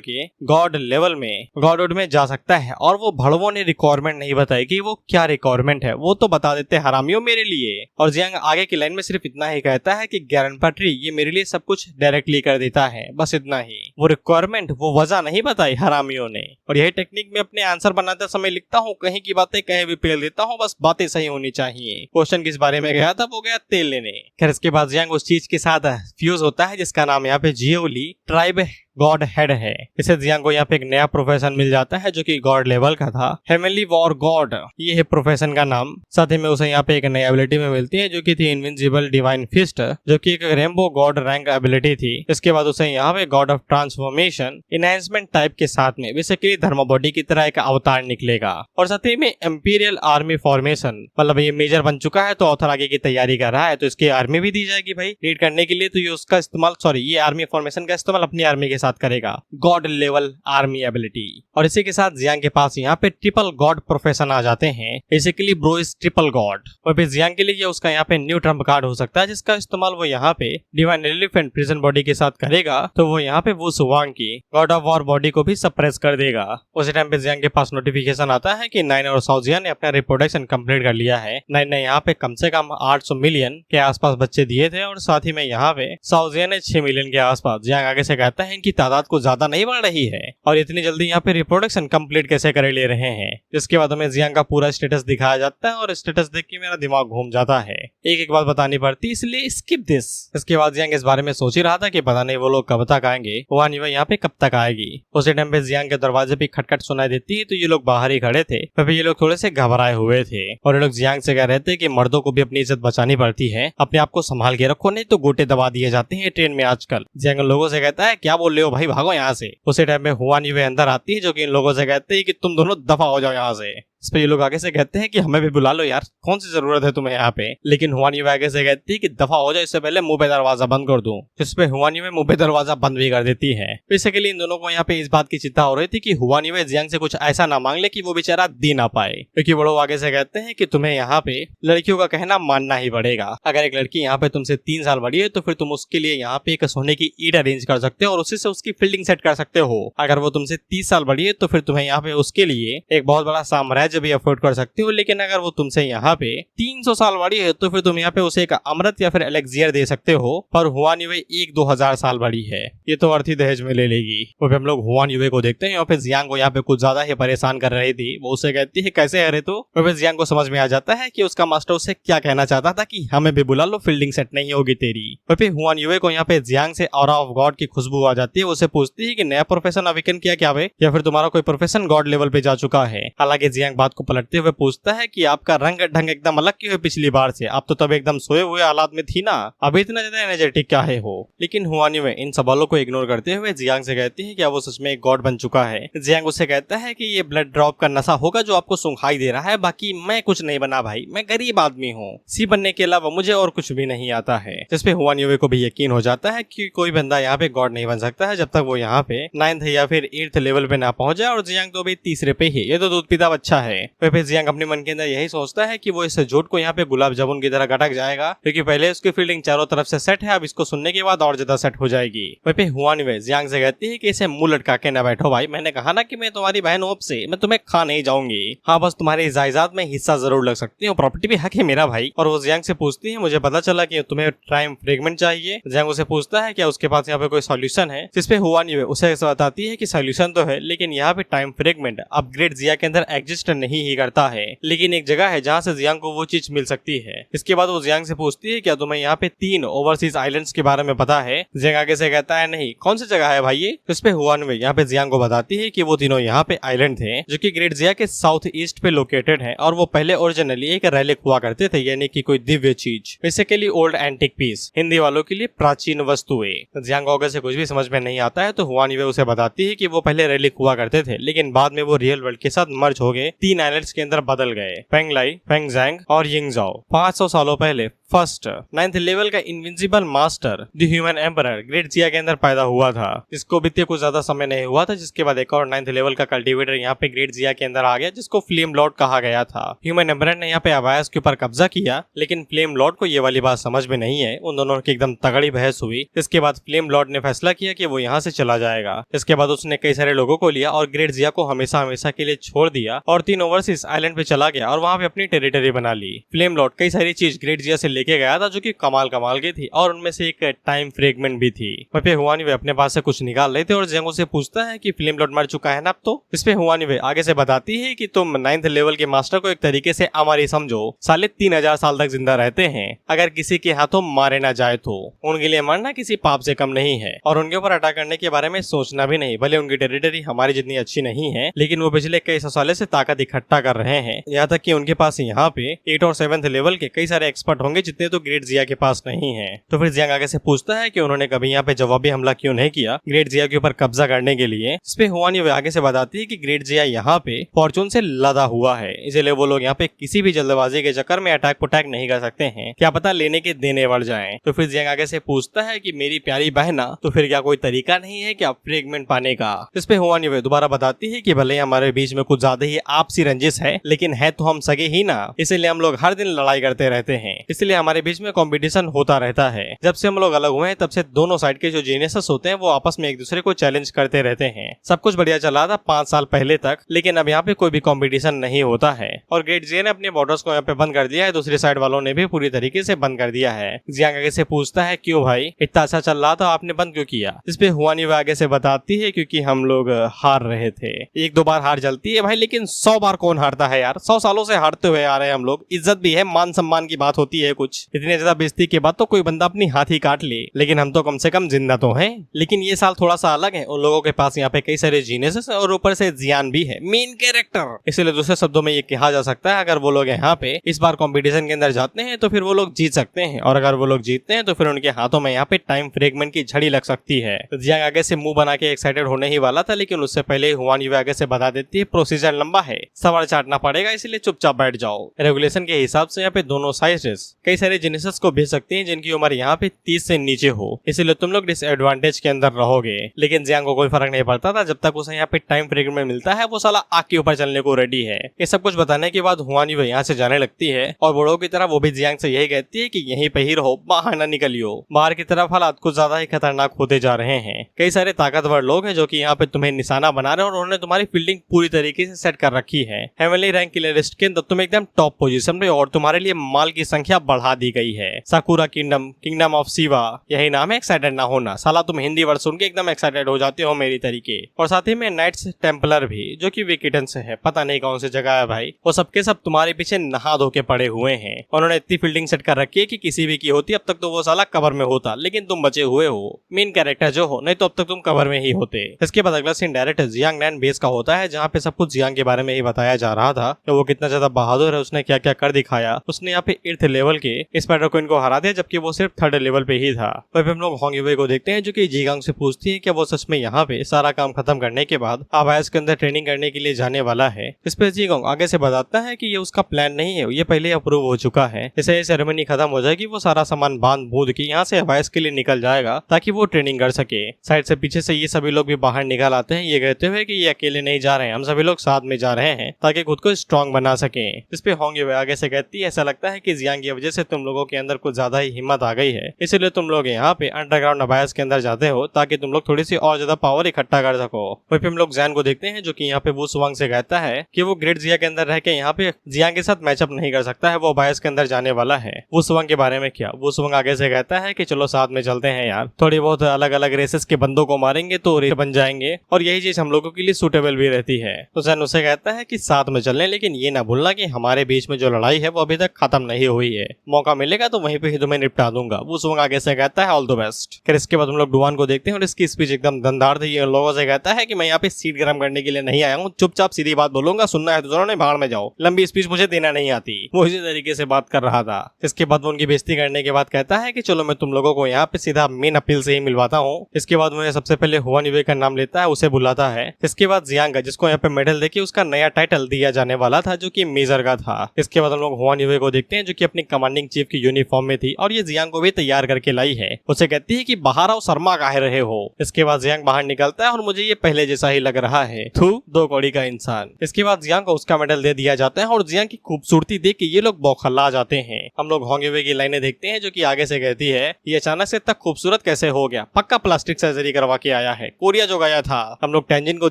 के गॉड लेवल में गॉडहुड में जा सकता है। और वो भड़वों ने रिक्वायरमेंट नहीं बताई कि वो क्या रिक्वायरमेंट है, वो तो बता देते हरामियों मेरे लिए। और जियांग आगे की लाइन में सिर्फ इतना ही कहता है कि ग्रैंड बैटरी ये मेरे लिए सब कुछ डायरेक्टली कर देता है, बस इतना ही। वो रिक्वायरमेंट, वो वजह नहीं बताई हरामियों ने। और यही टेक्निक में अपने आंसर बनाते समय लिखता हूँ, कहीं की बातें कहीं भी फेल देता हूँ, बस बातें सही होनी चाहिए। क्वेश्चन किस बारे में गया था, वो गया तेल लेने। खैर इसके बाद जियांग उस चीज के साथ फ्यूज होता है जिसका नाम यहाँ पे जियोली ट्राइब गॉड हेड है। इसे जियांग को यहाँ पे एक नया प्रोफेशन मिल जाता है जो कि गॉड लेवल का था, हेवनली वॉर गॉड, ये है प्रोफेशन का नाम। साथ ही में उसे यहाँ पे एक नई एबिलिटी में मिलती है जो कि थी इनविंसिबल डिवाइन फिस्ट, जो कि एक रेनबो गॉड रैंक एबिलिटी थी। इसके बाद उसे यहाँ पे God of transformation enhancement type के साथ में बेसिकली धर्म बॉडी की तरह एक अवतार निकलेगा। और साथ ही में इंपीरियल आर्मी फॉर्मेशन, मतलब ये मेजर बन चुका है तो ऑथर आगे की तैयारी कर रहा है, तो इसकी आर्मी भी दी जाएगी भाई लीड करने के लिए। तो ये उसका इस्तेमाल, सॉरी ये आर्मी फॉर्मेशन का इस्तेमाल अपनी आर्मी के साथ करेगा, गॉड लेवल आर्मी एबिलिटी। और इसी के साथ जियांग के पास यहाँ पे ट्रिपल गॉड प्रोफेशन आ जाते हैं, basically bro is triple God. और फिर जियांग के लिए ये उसका यहाँ पे न्यू ट्रम्प कार्ड हो सकता है जिसका इस्तेमाल वो यहाँ पे डिवाइन एलिफेंट प्रिजन बॉडी के साथ करेगा, तो वो यहाँ पे वो सुवांग की गॉड ऑफ वॉर बॉडी को भी सप्रेस कर देगा। उसी टाइम पे जियांग के पास नोटिफिकेशन आता है कि 9 और साउजिया ने अपना रिप्रोडक्शन कंप्लीट कर लिया है। 9 ने यहाँ पे कम से कम 800 मिलियन के आसपास बच्चे दिए थे और साथ ही में यहाँ पे साउजिया ने 6 मिलियन के आसपास। जियांग आगे से कहता है इनकी तादाद को ज्यादा नहीं बढ़ रही है और इतनी जल्दी यहाँ पे रिप्रोडक्शन कंप्लीट कैसे कर ले रहे हैं। जिसके बाद हमें जियांग का पूरा स्टेटस दिखाया जाता है और स्टेटस देख के मेरा दिमाग घूम जाता है, एक एक बात बतानी पड़ती, इसलिए स्किप दिस। इसके बाद जियांग इस बारे में सोच ही रहा था कि पता नहीं वो लोग कब तक आएंगे, हुआन युए यहाँ पे कब तक आएगी। उसी टाइम पे जियांग के दरवाजे पे खटखट सुनाई देती है तो ये लोग बाहर ही खड़े थे। फिर ये लोग थोड़े से घबराए हुए थे और ये लोग जियांग से कह रहे थे कि मर्दों को भी अपनी इज्जत बचानी पड़ती है, अपने आप को संभाल के रखो नहीं तो गोटे दबा दिए जाते हैं ट्रेन में आजकल। जियांग लोगों से कहता है क्या बोल रहे हो भाई, भागो यहाँ से। उसी टाइम में हुआन युए अंदर आती है जो कि इन लोगों से कहते हैं कि तुम दोनों दफा हो जाओ यहाँ से। इस पे ये लोग आगे से कहते हैं कि हमें भी बुला लो यार, कौन सी जरूरत है तुम्हें यहाँ पे। लेकिन हुआन युए आगे से कहती है कि दफा हो जाए, इससे पहले मुंह पे दरवाजा बंद कर दूं। इस पे हुआन युए मुंह पे दरवाजा बंद भी कर देती है। बेसिकली इन दोनों को यहाँ पे इस बात की चिंता हो रही थी कि हुआन युए जियांग से कुछ ऐसा ना मांग ले कि वो बेचारा दे ना पाए, क्योंकि वो लोग आगे से कहते हैं कि तुम्हें यहाँ पे लड़कियों का कहना मानना ही पड़ेगा। अगर एक लड़की यहाँ पे तुमसे 3 साल बड़ी है तो फिर तुम उसके लिए यहाँ पे एक सोने की ईंट अरेंज कर सकते हो और उसी से उसकी फील्डिंग सेट कर सकते हो। अगर वो तुमसे 30 साल बड़ी है तो फिर तुम्हें यहाँ पे उसके लिए एक बहुत बड़ा साम्राज्य भी अफोर्ड कर सकते हो। लेकिन अगर वो तुमसे यहाँ पे 300 साल बड़ी है तो फिर तुम यहाँ पे उसे एक अमृत या फिर एलेक्सियर दे सकते हो। पर हुआन युए 1-2 हजार साल बड़ी है, ये तो अर्थी दहेज में ले लेगी। तो फिर हम लोग हुआन युए को देखते हैं और फिर जियांग को यहाँ पे कुछ ज्यादा ही परेशान कर रही थी। वो उसे कहती है कैसे है रे तू। तो फिर जियांग को समझ में आ जाता है कि उसका मास्टर उसे क्या कहना चाहता था कि हमें भी बुला लो, फील्डिंग सेट नहीं होगी तेरी। और फिर हुआन युए को यहाँ पे जियांग से ऑरा ऑफ गॉड की खुशबू आ जाती है। उसे पूछती है कि नया प्रोफेशन अवेकन किया क्या वे, या फिर तुम्हारा कोई प्रोफेशन गॉड लेवल पे जा चुका है। हालांकि जियांग बात को पलटते हुए पूछता है कि आपका रंग ढंग एकदम अलग क्यों है पिछली बार से, आप तो तब एकदम सोए हुए हालात में थी ना, अभी इतना ज्यादा एनर्जेटिक क्या है हो। लेकिन हुआ न्यू इन सवालों को इग्नोर करते हुए जियांग से कहती है कि वो सच में एक गॉड बन चुका है। जियांग उससे कहता है कि ये ब्लड ड्रॉप का नशा होगा जो आपको सुंघाई दे रहा है, बाकी मैं कुछ नहीं बना भाई, मैं गरीब आदमी हूँ, सी बनने के अलावा मुझे और कुछ भी नहीं आता है। जिसपे हुआ न्यू को भी यकीन हो जाता है कि कोई बंदा यहाँ पे गॉड नहीं बन सकता है जब तक वो यहाँ पे 9th या फिर 8th लेवल पे ना पहुंच जाए, और जियांग तो अभी तीसरे पे ही, ये तो दूध पीता बच्चा है। फिर जियांग अपने मन के अंदर यही सोचता है कि वो इस झूठ को यहाँ पे गुलाब जामुन की तरह गटक जाएगा, क्योंकि पहले उसकी फील्डिंग चारों तरफ से सेट है, अब इसको सुनने के बाद और ज्यादा सेट हो जाएगी। वहीं पे हुआ न्यू जियांग से कहती है कि इसे मुंह लटका के ना बैठो भाई, मैंने कहा ना कि मैं तुम्हारी बहन हूं, से मैं तुम्हें खा नहीं जाऊंगी, हाँ बस तुम्हारी जायदाद में हिस्सा जरूर लग सकती हूँ, प्रॉपर्टी भी हक है मेरा भाई। और वो जियांग से पूछती है मुझे पता चला कि तुम्हें टाइम फ्रेगमेंट चाहिए। जियांग उसे पूछता है क्या उसके पास यहाँ पे कोई सॉल्यूशन है, जिसपे हुआ न्यू उसे बताती है कि सॉल्यूशन तो है, लेकिन यहाँ पे टाइम फ्रेगमेंट अपग्रेड जिया के अंदर एग्जिस्ट नहीं ही करता है, लेकिन एक जगह है जहाँ से जियांग को वो चीज मिल सकती है। इसके बाद वो जियांग से पूछती है क्या तुम्हें यहाँ पे 3 ओवरसीज आइलैंड्स के बारे में पता है। जियांग आगे से कहता है नहीं, कौन सी जगह है भाई ये। इस पे हुआ न्यू यहाँ पे जियांग को बताती है कि वो तीनों यहाँ पे आइलैंड थे जो कि ग्रेट जिया के साउथ ईस्ट पे लोकेटेड है, और वो पहले ओरिजिनली एक रेलिक हुआ करते थे, यानी कि कोई दिव्य चीज, basically old antique piece, Hindi वालों के लिए प्राचीन वस्तुएं। जियांग आगे से कुछ भी समझ में नहीं आता है तो हुआ न्यू उसे बताती है कि वो पहले रेलिक हुआ करते थे, लेकिन बाद में वो रियल वर्ल्ड के साथ मर्ज हो गए, 3 आइलैंड्स के अंदर बदल गए, फेंगलाई, फेंगजैंग और यिंगजाओ। 500 सालों पहले फर्स्ट 9th लेवल का invincible master the human emperor great Jia के अंदर पैदा हुआ था, जिसको बीते कुछ ज्यादा समय नहीं हुआ था, जिसके बाद एक और 9th लेवल का कल्टीवेटर यहाँ पे ग्रेट जिया के अंदर आ गया, जिसको फ्लेम लॉर्ड कहा गया था। ह्यूमन एम्परर ने यहाँ पे अवायस के ऊपर कब्जा किया, लेकिन फ्लेम लॉर्ड को ये वाली बात समझ में नहीं है, उन दोनों की एकदम तगड़ी बहस हुई। इसके बाद फ्लेम लॉर्ड ने फैसला किया कि वो यहाँ से चला जाएगा। इसके बाद उसने कई सारे लोगों को लिया और ग्रेट जिया को हमेशा हमेशा के लिए छोड़ दिया और 3 ओवरसीज आइलैंड पे चला गया और वहाँ पे अपनी टेरिटरी बना ली। फ्लेम लॉर्ड कई सारी चीज ग्रेट जिया से लेके गया था जो कि कमाल कमाल की थी, और उनमें से एक टाइम फ्रेगमेंट भी थी। वहीं पे हुआ न्यू अपने पास से कुछ निकाल रहे थे और जियांग से पूछता है कि फ्लेम लॉर्ड मर चुका है ना अब तो। इस पे हुआ न्यू आगे से बताती है कि तुम 9th लेवल के मास्टर को एक तरीके से अमर समझो, साले 3000 साल तक जिंदा रहते हैं, अगर किसी के हाथों मारे ना जाए तो उनके लिए मरना किसी पाप से कम नहीं है, और उनके ऊपर अटैक करने के बारे में सोचना भी नहीं। भले उनकी टेरिटरी हमारी जितनी अच्छी नहीं है, लेकिन वो पिछले कई सालों से ताकत इकट्ठा कर रहे हैं, यहाँ तक कि उनके पास यहाँ पे 8 और 7th लेवल के कई सारे एक्सपर्ट होंगे जितने तो ग्रेट जिया के पास नहीं है। तो फिर जियांग आगे से पूछता है कि उन्होंने कभी यहाँ पे जवाबी हमला क्यों नहीं किया ग्रेट जिया के ऊपर कब्जा करने के लिए। इस पे हुआ न्यू आगे से बताती है कि ग्रेट जिया यहाँ पे फॉर्चून से लदा हुआ है, इसलिए वो लोग यहाँ पे किसी भी जल्दबाजी के चक्कर में अटैक पुटैक नहीं कर सकते हैं, क्या पता लेने के देने बढ़ जाएं। तो फिर जियांग आगे से पूछता है कि मेरी प्यारी बहना, तो फिर क्या कोई तरीका नहीं है क्या फ्रेगमेंट पाने का। इस पे हुआ न्यू दोबारा बताती है कि भले हमारे बीच में कुछ ज्यादा ही आपसी रंजिश है, लेकिन है तो हम सगे ही ना, इसलिए हम लोग हर दिन लड़ाई करते रहते हैं, इसलिए हमारे बीच में कंपटीशन होता रहता है। जब से हम लोग अलग हुए हैं तब से दोनों साइड के जो जीनियस होते हैं वो आपस में एक दूसरे को चैलेंज करते रहते हैं। सब कुछ बढ़िया चला था 5 साल पहले तक, लेकिन अब यहाँ पे कोई भी कंपटीशन नहीं होता है, और ग्रेट जिया ने अपने बॉर्डर्स को यहाँ पे बंद कर दिया है, दूसरी साइड वालों ने भी पूरी तरीके से बंद कर दिया है। जियांग आगे से पूछता है क्यों भाई, इतना अच्छा चल रहा था आपने बंद क्यों किया। इस पे हुआ न्यू आगे से बताती है क्योंकि हम लोग हार रहे थे। 1-2 बार हार जलती है भाई, लेकिन 100 बार कौन हारता है यार, 100 सालों से हारते हुए आ रहे हैं हम लोग, इज्जत भी है, मान सम्मान की बात होती है, कुछ इतनी ज्यादा बेइज्जती के बाद तो कोई बंदा अपनी हाथ ही काट ले, लेकिन हम तो कम से कम जिंदा तो हैं। लेकिन ये साल थोड़ा सा अलग है, उन लोगों के पास यहाँ पे कई सारे जीनियस और ऊपर से जियान भी है, मेन कैरेक्टर, इसलिए दूसरे शब्दों में ये कहा जा सकता है अगर वो लोग यहाँ पे इस बार कंपटीशन के अंदर जाते हैं तो फिर वो लोग जीत सकते हैं, और अगर वो लोग जीतते हैं तो फिर उनके हाथों में यहाँ पे टाइम फ्रेगमेंट की झड़ी लग सकती है। तो जियांग आगे से मुंह बना के एक्साइटेड होने ही वाला था, लेकिन उससे पहले हुआ न्यू आगे से बता देती है प्रोसीजर लंबा है, सवाल चाटना पड़ेगा, इसलिए चुपचाप बैठ जाओ। रेगुलेशन के हिसाब से यहाँ पे दोनों साइजेस कई सारे जीनियस को भेज सकते हैं जिनकी उम्र यहाँ पे 30 से नीचे हो, इसलिए तुम लोग डिसएडवांटेज के अंदर रहोगे। लेकिन जियांग को कोई फर्क नहीं पड़ता था, जब तक उसे यहाँ पे टाइम फ्रेगमेंट मिलता है वो साला आग के ऊपर चलने को रेडी है। ये सब कुछ बताने के बाद हुआ न्यू यहाँ से जाने लगती है, और बड़ों की तरह वो भी जियांग से यही कहती है कि यहीं पे ही रहो, बाहर ना निकलियो। बाहर की तरफ हालात कुछ ज्यादा ही खतरनाक होते जा रहे हैं, कई सारे ताकतवर लोग हैं जो कि यहाँ पे तुम्हें निशाना बना रहे हैं, और उन्होंने तुम्हारी फील्डिंग पूरी तरीके से सेट कर रखी है। हेवनली रैंक की लिस्ट के अंदर तुम एकदम टॉप पोजीशन पे, और तुम्हारे लिए माल की संख्या बढ़ा दी गई है। साकुरा किंगडम, किंगडम ऑफ शिवा, यही नाम है। एक्साइटेड ना होना, साला तुम हिंदी वर्ड सुन के एकदम एक्साइटेड हो जाते हो मेरी तरीके। और साथ ही में नाइट्स टेम्पलर भी, जो कि विकेटन से है, पता नहीं कौन सी जगह है भाई, वो सबके सब तुम्हारे पीछे नहा धो के पड़े हुए हैं। उन्होंने इतनी फील्डिंग सेट कर रखी है कि किसी भी की होती अब तक तो वो साला कवर में होता, लेकिन तुम बचे हुए हो, मेन कैरेक्टर जो हो, नहीं तो अब तक तुम कवर में ही होते। इसके बाद अगला सीन डायरेक्ट जियांग नैन बेस का होता है, जहाँ पे सब कुछ जियांग के बारे में ही बताया जा रहा था कि वो कितना ज्यादा बहादुर है, उसने क्या क्या कर दिखाया। उसने यहाँ पे 8th लेवल के स्पाइडर क्वीन को हरा दिया, जबकि वो सिर्फ 3rd लेवल पे ही था। वहीं पे हम लोग होंग यूवे को देखते हैं जो कि जीगांग से पूछती है कि वो सच में यहाँ पे सारा काम खत्म करने के बाद आवास के अंदर ट्रेनिंग करने के लिए जाने वाला है। इस पे जीगांग आगे से बताता है कि ये उसका प्लान नहीं है, ये पहले अप्रूव हो चुका है। जैसे ये सेरेमनी खत्म हो जाएगी वो सारा सामान बांध बूंद के यहाँ से आवास के लिए निकल जाएगा ताकि वो ट्रेनिंग कर सके। साइड से पीछे से ये सभी लोग भी बाहर निकल आते हैं, ये कहते हुए कि ये अकेले नहीं जा रहे हैं, हम सभी लोग साथ में जा रहे हैं ताकि खुद को स्ट्रॉन्ग बना सके। इस पे होंग यूवे आगे से कहती है ऐसा लगता है कि जियांग की वजह से तुम लोगों के अंदर कुछ ज्यादा ही हिम्मत आ गई है, इसलिए तुम लोग यहाँ पे अंडरग्राउंड अबायस के अंदर जाते हो ताकि तुम लोग थोड़ी सी और ज्यादा पावर इकट्ठा कर सको। वहीं पे हम लोग जैन को देखते हैं जो कि यहाँ पे वो सुवांग से कहता है कि वो ग्रेट जिया के अंदर रह के यहाँ पे जियांग के साथ मैचअप नहीं कर सकता है, वो अबायस के अंदर जाने वाला है। वो सुवांग के बारे में क्या, वो सुवांग आगे से कहता है कि चलो साथ में चलते हैं यार, थोड़ी बहुत अलग अलग रेसेस के बंदों को मारेंगे तो रेस बन जाएंगे और यही चीज हम लोगों के लिए सूटेबल भी रहती है। तो जैन उसे कहता है कि साथ में चलें, लेकिन ये ना भूलना कि हमारे बीच में जो लड़ाई है वो अभी तक खत्म नहीं हुई है, मौका मिलेगा तो वहीं पे ही तुम्हें निपटा दूंगा। वो सुवांग आगे से कहता है ऑल द बेस्ट। फिर इसके बाद हम लोग डुआन को देखते हैं और इसकी स्पीच एकदम दमदार थी। ये लोगों से कहता है कि मैं यहाँ पे सीट गर्म करने के लिए नहीं आया हूँ, चुपचाप सीधी बात बोलूंगा, सुनना है तो सुनो, नहीं भाड़ में जाओ, लंबी स्पीच मुझे देना नहीं आती। वो इसी तरीके से बात कर रहा था। इसके बाद वो उनकी बेइज्जती करने के बाद कहता है कि चलो मैं तुम लोगों को यहाँ पे सीधा मेन अपील से ही मिलवाता हूँ। इसके बाद मुझे सबसे पहले हुआन यूवे का नाम लेता है, उसे बुलाता है। इसके बाद जियांग जिसको यहाँ पे मेडल देके उसका नया टाइटल दिया जाने वाला था जो कि मेजर का था। इसके बाद हम लोग हुआन यूवे को देखते हैं जो कि अपनी कमांडिंग चीफ की यूनिफॉर्म में थी और ये जियांग को भी तैयार करके लाई है। उसे कहती है कि बाहर आओ, शर्मा काहे रहे हो। इसके बाद जियांग बाहर निकलता है और मुझे ये पहले जैसा ही लग रहा है, थू 2 कौड़ी का इंसान। इसके बाद जियांग को उसका मेडल दे दिया जाता है और जियांग की खूबसूरती देख के ये लोग बौखला जाते हैं। हम लोग होंग यूवे की लाइनें देखते हैं जो कि आगे से कहती है ये अचानक से इतना खूबसूरत कैसे हो गया, पक्का प्लास्टिक सर्जरी करवा के आया है, कोरिया जो गया था। हम लोग टेंजिन को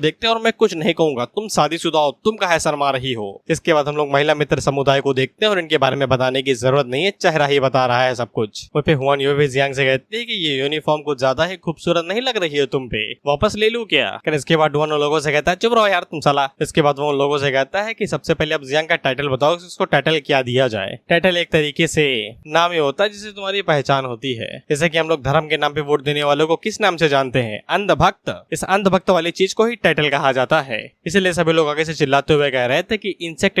देखते हैं और मैं कुछ नहीं कहूंगा, तुम शादीशुदा हो, तुम काहे शर्मा रही हो। इसके बाद हम लोग महिला मित्र समुदाय को देखते हैं और इनके बारे में बताने की जरूरत नहीं है, चेहरा ही बता रहा है सब कुछ। वहीं पे हुआन यूवे जियांग से कहती है कि ये यूनिफॉर्म कुछ ज्यादा ही खूबसूरत नहीं लग रही है तुम पे, वापस ले लूं क्या। इसके बाद डुआन लोगों से कहता है चुप रहो यार तुम साला। इसके बाद वो लोगों से कहता है कि सबसे पहले अब जियांग का टाइटल बताओ, उसको टाइटल क्या दिया जाए। टाइटल एक तरीके से नाम ही होता है जिससे तुम्हारी पहचान होती है। जैसे कि हम लोग धर्म के नाम पे वोट देने वालों को किस नाम से जानते हैं, अंधभक्त। इस अंधभक्त वाली चीज को ही टाइटल कहा जाता है। इसलिए सभी लोग आगे से चिल्लाते हुए कह रहे थे कि इंसेक्ट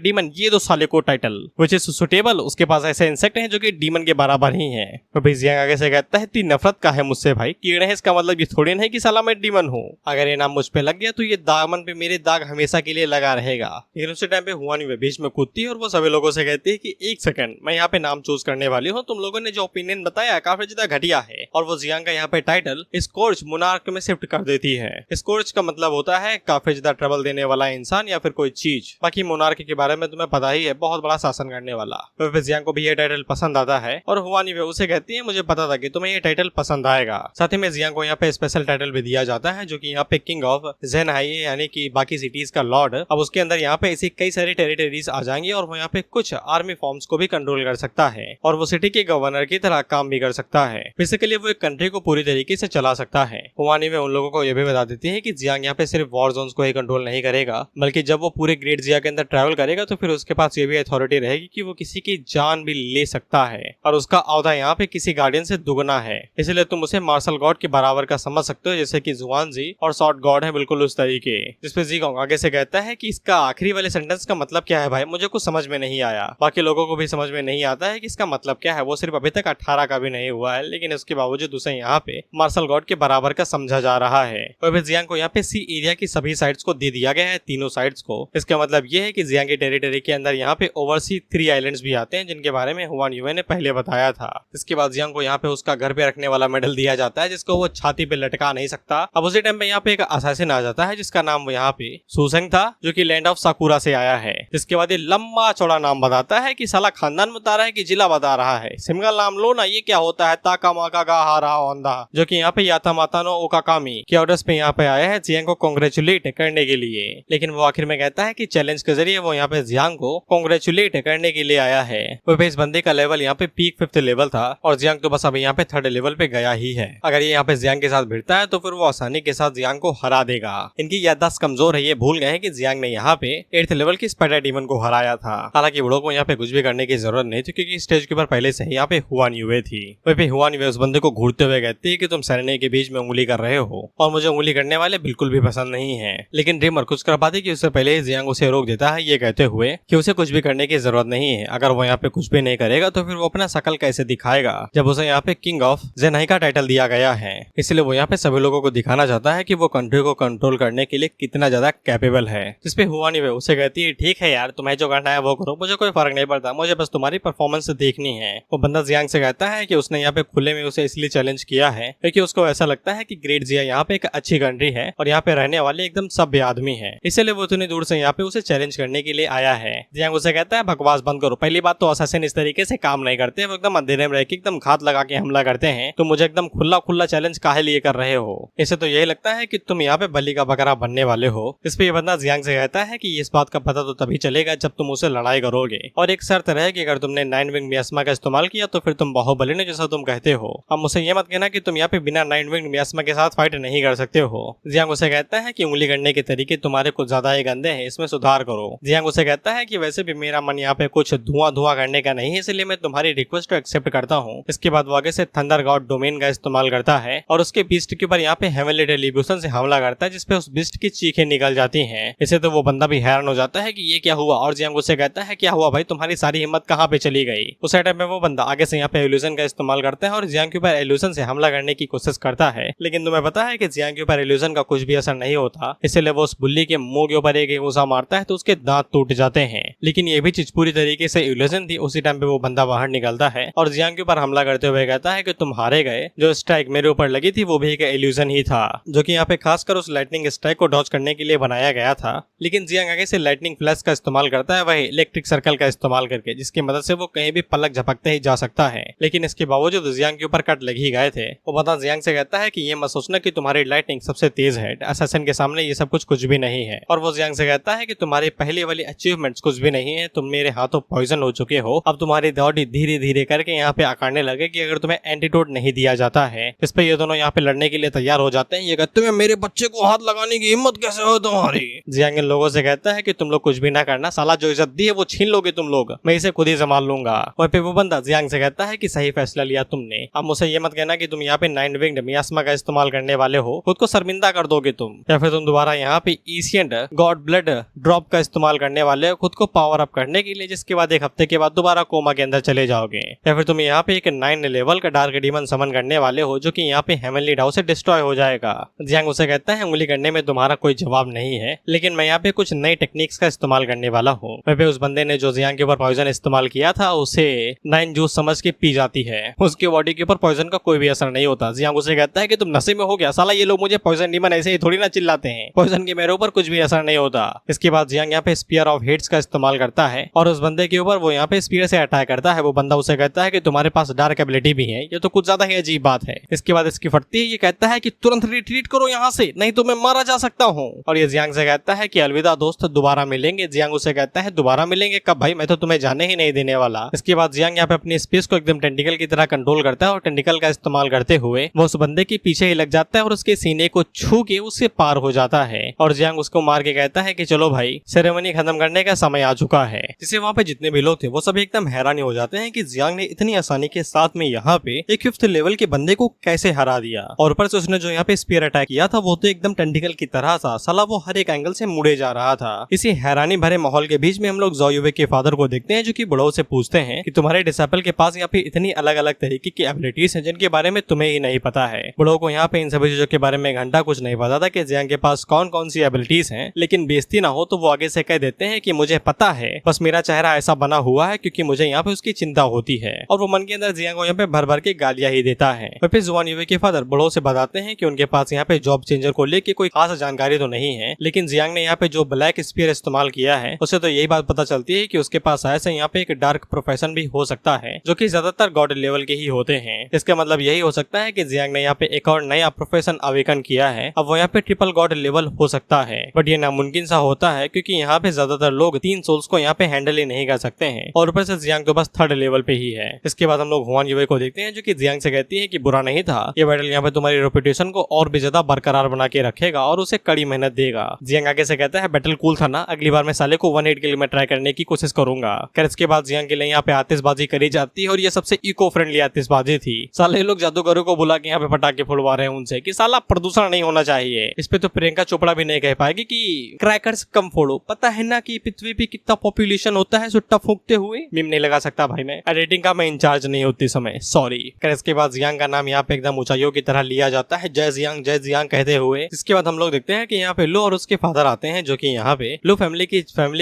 डीमन ये दो साले को टाइटल विच इज सुटेबल। उसके पास ऐसे इंसेक्ट हैं जो कि डीमन के बराबर ही हैं। तो भाई जियांग आगे से कहता है इतनी नफरत का है मुझसे भाई, कीड़े हैं इसका मतलब ये थोड़ी नहीं कि साला मैं डीमन हूँ। अगर ये नाम मुझ पे लग गया तो ये दामन पे मेरे दाग हमेशा के लिए लगा रहेगा। लेकिन उसी टाइम पे हुआन यूवे बीच में कूदती है और वो सभी लोगों से कहती है कि एक सेकंड, मैं यहाँ पे नाम चूज करने वाली हूँ, तुम लोगों ने जो ओपिनियन बताया काफी ज्यादा घटिया है। और वो जियांग का यहाँ पे टाइटल स्कोर्च मुनार्क में शिफ्ट कर देती है। स्कोर्च का मतलब होता है काफी ज्यादा ट्रबल देने वाला इंसान या फिर कोई चीज। बाकी मोनार्की के बारे में तुम्हें पता ही है, बहुत बड़ा शासन करने वाला। तो फिर जियांग को भी ये टाइटल पसंद आता है और हुआन यूवे उसे कहती है मुझे पता था कि तुम्हें ये टाइटल पसंद आएगा। साथ ही में जियांग को यहाँ पे स्पेशल टाइटल भी दिया जाता है जो कि यहाँ पे किंग ऑफ ज़ेनहाई यानी कि बाकी सिटीज का लॉर्ड। अब उसके अंदर यहाँ पे ऐसी कई सारी टेरिटरीज आ जाएंगी और वो यहाँ पे कुछ आर्मी फॉर्म्स को भी कंट्रोल कर सकता है और वो सिटी के गवर्नर की तरह काम भी कर सकता है। बेसिकली वो एक कंट्री को पूरी तरीके से चला सकता है। हुआन यूवे उन लोगों को ये भी बता देती है कि जियांग यहाँ पे सिर्फ वॉर जोन्स को ही कंट्रोल नहीं करेगा, बल्कि जब वो पूरे ग्रेट जिया के अंदर ट्रैवल करेगा तो फिर उसके पास ये भी अथॉरिटी रहेगी कि वो किसी की जान भी ले सकता है और उसका औहदा यहाँ पे किसी गार्डियन से दुगना है। इसलिए तुम उसे मार्शल गॉड के बराबर का समझ सकते हो, जैसे कि जुआनजी और शॉर्ट गॉड है, बिल्कुल उस तरीके। जिसपे जीगोंग आगे से कहता है कि इसका आखिरी वाले सेंटेंस का मतलब क्या है भाई, मुझे कुछ समझ में नहीं आया। बाकी लोगों को भी समझ में नहीं आता है कि इसका मतलब क्या है। वो सिर्फ अभी तक 18 का भी नहीं हुआ है, लेकिन उसके बावजूद उसे यहाँ पे मार्शल गॉड के बराबर का समझा जा रहा है। और फिर जियांग को यहाँ पे सी एरिया की सभी साइड्स को दे दिया गया है, तीनों साइड्स को। इसका मतलब ये है कि जियांग की टेरिटरी के अंदर यहाँ पे ओवरसी 3 आइलैंड्स भी आते हैं, जिनके बारे में हुआन यूवे ने पहले बताया था। इसके बाद जियांग को यहाँ पे उसका घर पे रखने वाला मेडल दिया जाता है, जिसको वो छाती पे लटका नहीं सकता। अब उसी टाइम पे यहाँ पे एक असैसिन आ जाता है जिसका नाम यहाँ पे सुसेंग था, जो कि लैंड ऑफ साकुरा से आया है। जिसके बाद ये लंबा चौड़ा नाम बताता है कि साला खानदान बता रहा है कि जिला बता रहा है, सिंगल नाम लो ना, ये क्या होता है ताका माका गा हारा ओंदा, जो कि यहाँ पे याता माता नो ओकाकामी के ऑर्डर्स पे यहाँ पे आया है जियांग को कांग्रेचुलेट करने के लिए। लेकिन वो आखिर में कहता है कि चैलेंज के जरिए वो यहाँ पे जियांग को कांग्रेचुलेट करने के लिए आया है। वो इस बंदे का लेवल यहाँ पे पीक 5th लेवल था और जियांग तो बस अभी यहाँ पे 3rd लेवल पे गया ही है। अगर ये यहाँ पे जियांग के साथ भिड़ता है तो फिर वो आसानी के साथ जियांग को हरा देगा। इनकी याददाश्त कमजोर है, ये भूल गए हैं कि जियांग ने यहाँ पे 8th लेवल की स्पाइडर डीमन को हराया था। हालांकि बड़ों को यहाँ पे कुछ भी करने की जरूरत नहीं थी, क्योंकि स्टेज के ऊपर पहले से ही यहाँ पे हुआन यूवे थी। वहीं पे हुआन यूवे उस बंदे को घूरते हुए कहती है कि तुम सैनिक के बीच में उंगली कर रहे हो और मुझे उंगली करने वाले बिल्कुल भी पसंद नहीं है। लेकिन ड्रीमर कुछ कर बर्बादी की उससे पहले ही जियांग उसे रोक देता है, ये कहते हुए कि उसे कुछ भी करने की जरूरत नहीं है। अगर वो यहाँ पे कुछ भी नहीं करेगा तो फिर वो अपना शकल कैसे दिखाएगा जब उसे यहाँ पे किंग ऑफ जेनाई का टाइटल दिया गया है। इसलिए वो यहाँ पे सभी लोगों को दिखाना चाहता है कि वो कंट्री को कंट्रोल करने के लिए कितना ज्यादा कैपेबल है। जिसपे हुआ नहीं, उसे कहती है ठीक है यार, तुम्हें जो करना है वो करो, मुझे कोई फर्क नहीं पड़ता, मुझे बस तुम्हारी परफॉर्मेंस देखनी है। वो बंदा जियांग से कहता है कि उसने यहाँ पे खुले में उसे इसलिए चैलेंज किया है क्योंकि उसको ऐसा लगता है कि ग्रेट जिया यहाँ पे एक अच्छी कंट्री है और यहाँ पे रहने वाले एकदम सभ्य आदमी है, इसलिए वो इतनी दूर से यहाँ पे उसे चैलेंज करने के लिए आया है। जियांग उसे कहता है बकवास बंद करो, पहली बात तो असैसिन इस तरीके से काम नहीं करते, वो एकदम अंधेरे में रह के एकदम घात लगा के हमला करते हैं, तो मुझे एकदम खुला खुला चैलेंज काहे लिए कर रहे हो, इसे तो यही लगता है कि तुम यहाँ पे बलि का बकरा बनने वाले हो। इस पे ये बंदा जियांग से कहता है कि इस बात का पता तो तभी चलेगा जब तुम उसे लड़ाई करोगे, और एक शर्त रहेगी, अगर तुमने 9 विंग मियास्मा का इस्तेमाल किया तो फिर तुम बाहुबली ने जैसा तुम कहते हो। अब मुझसे ये मत कहना कि तुम यहाँ पे बिना 9 विंग मियास्मा के साथ फाइट नहीं कर सकते हो। जियांग उसे कहता है कि उंगली करने के तरीके तुम्हारे कुछ ज्यादा ही गंदे हैं, इसमें सुधार करो। जियांग उसे कहता है कि वैसे भी मेरा मन यहाँ पे कुछ धुआं करने का नहीं है, इसलिए मैं तुम्हारी रिक्वेस्ट को एक्सेप्ट करता हूँ। इसके बाद वो आगे से थंडर गॉड डोमेन का इस्तेमाल करता है और उसके बीस्ट के ऊपर यहाँ पे हेवनली टेलीविजन से हमला करता है, जिसपे उस बीस्ट की चीखें निकल जाती हैं। इसे तो वो बंदा भी हैरान हो जाता है कि ये क्या हुआ, और जियांग उसे कहता है क्या हुआ भाई, तुम्हारी सारी हिम्मत कहाँ पे चली गई। उस टाइम में वो बंदा आगे से यहाँ पे इल्यूजन का इस्तेमाल करता है और जियांग के ऊपर इल्यूजन से हमला करने की कोशिश करता है, लेकिन तुम्हें पता है कि जियांग के ऊपर इल्यूजन का कुछ भी असर नहीं होता, इसलिए वो उस बुल्ली के मुंह के ऊपर एक घुसा मारता है तो उसके दांत टूट जाते हैं। लेकिन ये भी चीज पूरी तरीके से इल्यूजन थी। उसी टाइम पे वो बंदा बाहर निकलता है और जियांग के ऊपर हमला करते हुए कहता है कि तुम हारे गए, जो स्ट्राइक मेरे ऊपर लगी थी वो भी एक इल्यूजन ही था, जो कि यहाँ पे खासकर उस लाइटनिंग स्ट्राइक को डॉज करने के लिए बनाया गया था। लेकिन जियांग आगे से लाइटनिंग फ्लैश का इस्तेमाल करता है, वही इलेक्ट्रिक सर्कल का इस्तेमाल करके, जिसकी मदद से वो कहीं भी पलक झपकते ही जा सकता है। लेकिन इसके बावजूद जियांग के ऊपर कट लग ही गए थे। वो बंदा जियांग से कहता है कि ये मत सोचना कि तुम्हारी लाइटनिंग सबसे तेज है, असैसिन के सामने ये सब कुछ भी नहीं है। और वो जियांग से कहता है कि तुम्हारी पहली वाली अचीवमेंट्स कुछ भी नहीं है, तुम मेरे हाथों पॉइजन हो चुके हो, अब तुम्हारी बॉडी धीरे धीरे करके यहाँ पे आकारने लगे कि अगर तुम्हें एंटीडोट नहीं दिया जाता है। इस पे ये दोनों यहाँ पे लड़ने के लिए तैयार हो जाते हैं। ये कहते हैं मेरे बच्चे को हाथ लगाने की हिम्मत कैसे हो तुम्हारी। जियांग इन लोगों से कहता है कि तुम लोग कुछ भी ना करना, साला जो इज्जत दी है वो छीन लोगे तुम लोग, मैं इसे खुद ही संभाल लूंगा। और फिर वो बंदा जियांग से कहता है कि सही फैसला लिया तुमने, अब मुझसे ये मत कहना कि तुम यहाँ पे 9 विंग्ड मियास्मा का इस्तेमाल करने वाले हो, खुद को शर्मिंदा कर दोगे तुम, या फिर तुम दोबारा यहाँ पे एशियंट गॉड ब्लड ड्रॉप का इस्तेमाल करने वाले हो खुद को पावर अप करने के लिए, जिसके बाद एक हफ्ते के बाद दोबारा कोमा के अंदर चले जाओगे, या फिर तुम यहाँ पे एक 9 लेवल का डार्क डीमन समन करने वाले हो जो कि यहाँ पे हेवनली डाउ से डिस्ट्रॉय हो जाएगा। जियांग उसे कहता है उंगली करने में तुम्हारा कोई जवाब नहीं है, लेकिन मैं यहाँ पे कुछ नई टेक्निक्स का इस्तेमाल करने वाला हूँ। वह पे उस बंदे ने जो जियांग के ऊपर पॉइजन इस्तेमाल किया था उसे 9 जूस समझ के पी जाती है, उसकी बॉडी के ऊपर पॉइजन का कोई भी असर नहीं होता। जियांग उसे कहता है कि तुम नशे में हो गया, साला ये लोग मुझे पॉइजन डीमन ऐसे ही थोड़ी ना चिल्लाते हैं, पॉइजन के मेरे ऊपर कुछ भी असर नहीं होता। इसके बाद जियांग यहाँ पे स्पीयर ऑफ हेड्स का इस्तेमाल करता है और उस बंदे के ऊपर वो यहाँ पे स्पीयर से अटैक करता है। वो बंदा उसे कहता है कि तुम्हारे पास डार्क एबिलिटी भी है, ये तो कुछ ज्यादा ही अजीब बात है। इसके बाद इसकी फटती है, ये कहता है कि तुरंत रिट्रीट करो यहाँ से, नहीं तो मैं मारा जा सकता हूँ। और ये जियांग से कहता है कि अलविदा दोस्त, दोबारा मिलेंगे। जियांग उसे कहता है दोबारा मिलेंगे कब भाई, मैं तो तुम्हें जाने ही नहीं देने वाला। इसके बाद जियांग यहाँ पे अपनी स्पेस को एकदम टेंटिकल की तरह कंट्रोल करता है और टेंटिकल का इस्तेमाल करते हुए वो उस बंदे के पीछे ही लग जाता है और उसके सीने को छू के उससे पार हो जाता है। और जियांग उसको मार के कहता है कि चलो भाई, सेरेमनी खत्म करने का समय आ चुका है। जिसे वहाँ पे जितने भी लोग थे वो सभी एकदम हैरानी हो जाते हैं कि जियांग ने इतनी आसानी के साथ में यहाँ पे एक 5th लेवल के बंदे को कैसे हरा दिया। और ऊपर से उसने जो यहाँ पे स्पीयर अटैक किया था वो तो एकदम टेंटिकल की तरह था, साला वो हर एक एंगल से मुड़े जा रहा था। इसी हैरानी भरे माहौल के बीच में हम लोग ज़ो युवे के फादर को देखते हैं, जो कि बुढ़ो से पूछते हैं कि तुम्हारे डिसाइपल के पास यहाँ पे इतनी अलग अलग तरीके की एबिलिटीज हैं जिनके बारे में तुम्हें ही नहीं पता है। बुढ़ो को यहाँ पे इन सभी चीजों के बारे में घंटा कुछ नहीं पता था कि जियांग के पास कौन कौन सी एबिलिटीज हैं, लेकिन बेइज्जती ना हो तो वो आगे से कह देते हैं कि मुझे पता है, बस मेरा चेहरा ऐसा बना हुआ है क्योंकि मुझे यहाँ पे उसकी चिंता होती है। और वो मन के अंदर जियांग को यहाँ पे भर भर के गालियां ही देता है। और फिर जुआन युवे के फादर बुढ़ो से बताते हैं कि उनके पास यहाँ पे जॉब चेंजर को लेके कोई खास जानकारी तो नहीं है, लेकिन जियांग ने यहाँ पे जो ब्लैक स्पीयर इस्तेमाल किया है उससे तो यही बात पता चलती है कि उसके पास ऐसे यहाँ पे एक डार्क प्रोफेशन भी हो सकता है जो कि ज्यादातर गॉड लेवल के ही होते हैं। इसका मतलब यही हो सकता है कि जियांग ने यहाँ पे एक और नया प्रोफेशन अवेकन किया है, अब वो यहाँ पे ट्रिपल गॉड लेवल हो सकता है। बट ये नामुमकिन सा होता है क्योंकि यहाँ पे ज्यादातर लोग 3 सोल्स को यहाँ पे हैंडल ही नहीं कर सकते हैं और ऊपर से जियांग तो बस 3rd लेवल पे ही है। इसके बाद हम लोग हुआन युवे को देखते हैं जो कि जियांग से कहती है कि बुरा नहीं था, ये बैटल यहाँ पे तुम्हारी रेपुटेशन को और भी ज्यादा बरकरार बना के रखेगा और उसे कड़ी मेहनत देगा। जियांग आगे से कहता है बैटल कूल था ना, अगली बार मैं साले को 1 के लिए मैं ट्राई करने की कोशिश करूंगा। खैर इसके बाद जियांग के लिए यहाँ पे आतिशबाजी करी जाती है और ये सबसे इको फ्रेंडली आतिशबाजी थी। साले लोग जादूगरों को बुला के यहाँ पे पटाखे फुलवा रहे हैं उनसे कि साला प्रदूषण नहीं होना चाहिए। इस पे तो प्रियंका चोपड़ा भी नहीं कह पाएगी कि क्रैकर्स कम फोड़ो, पता है ना कि पृथ्वी पे कितना पॉपुलेशन होता है सुट्टा फूंकते हुए। मीम नहीं लगा सकता भाई मैं, एडिटिंग का मैं इंचार्ज नहीं होती समय, सॉरी। इसके बाद जियांग का नाम यहाँ पे एकदम ऊंचाइयों की तरह लिया जाता है, जय जियांग कहते हुए। इसके बाद हम लोग देखते हैं कि यहाँ पे लो और उसके फादर आते हैं, जो कि यहाँ पे लो फैमिली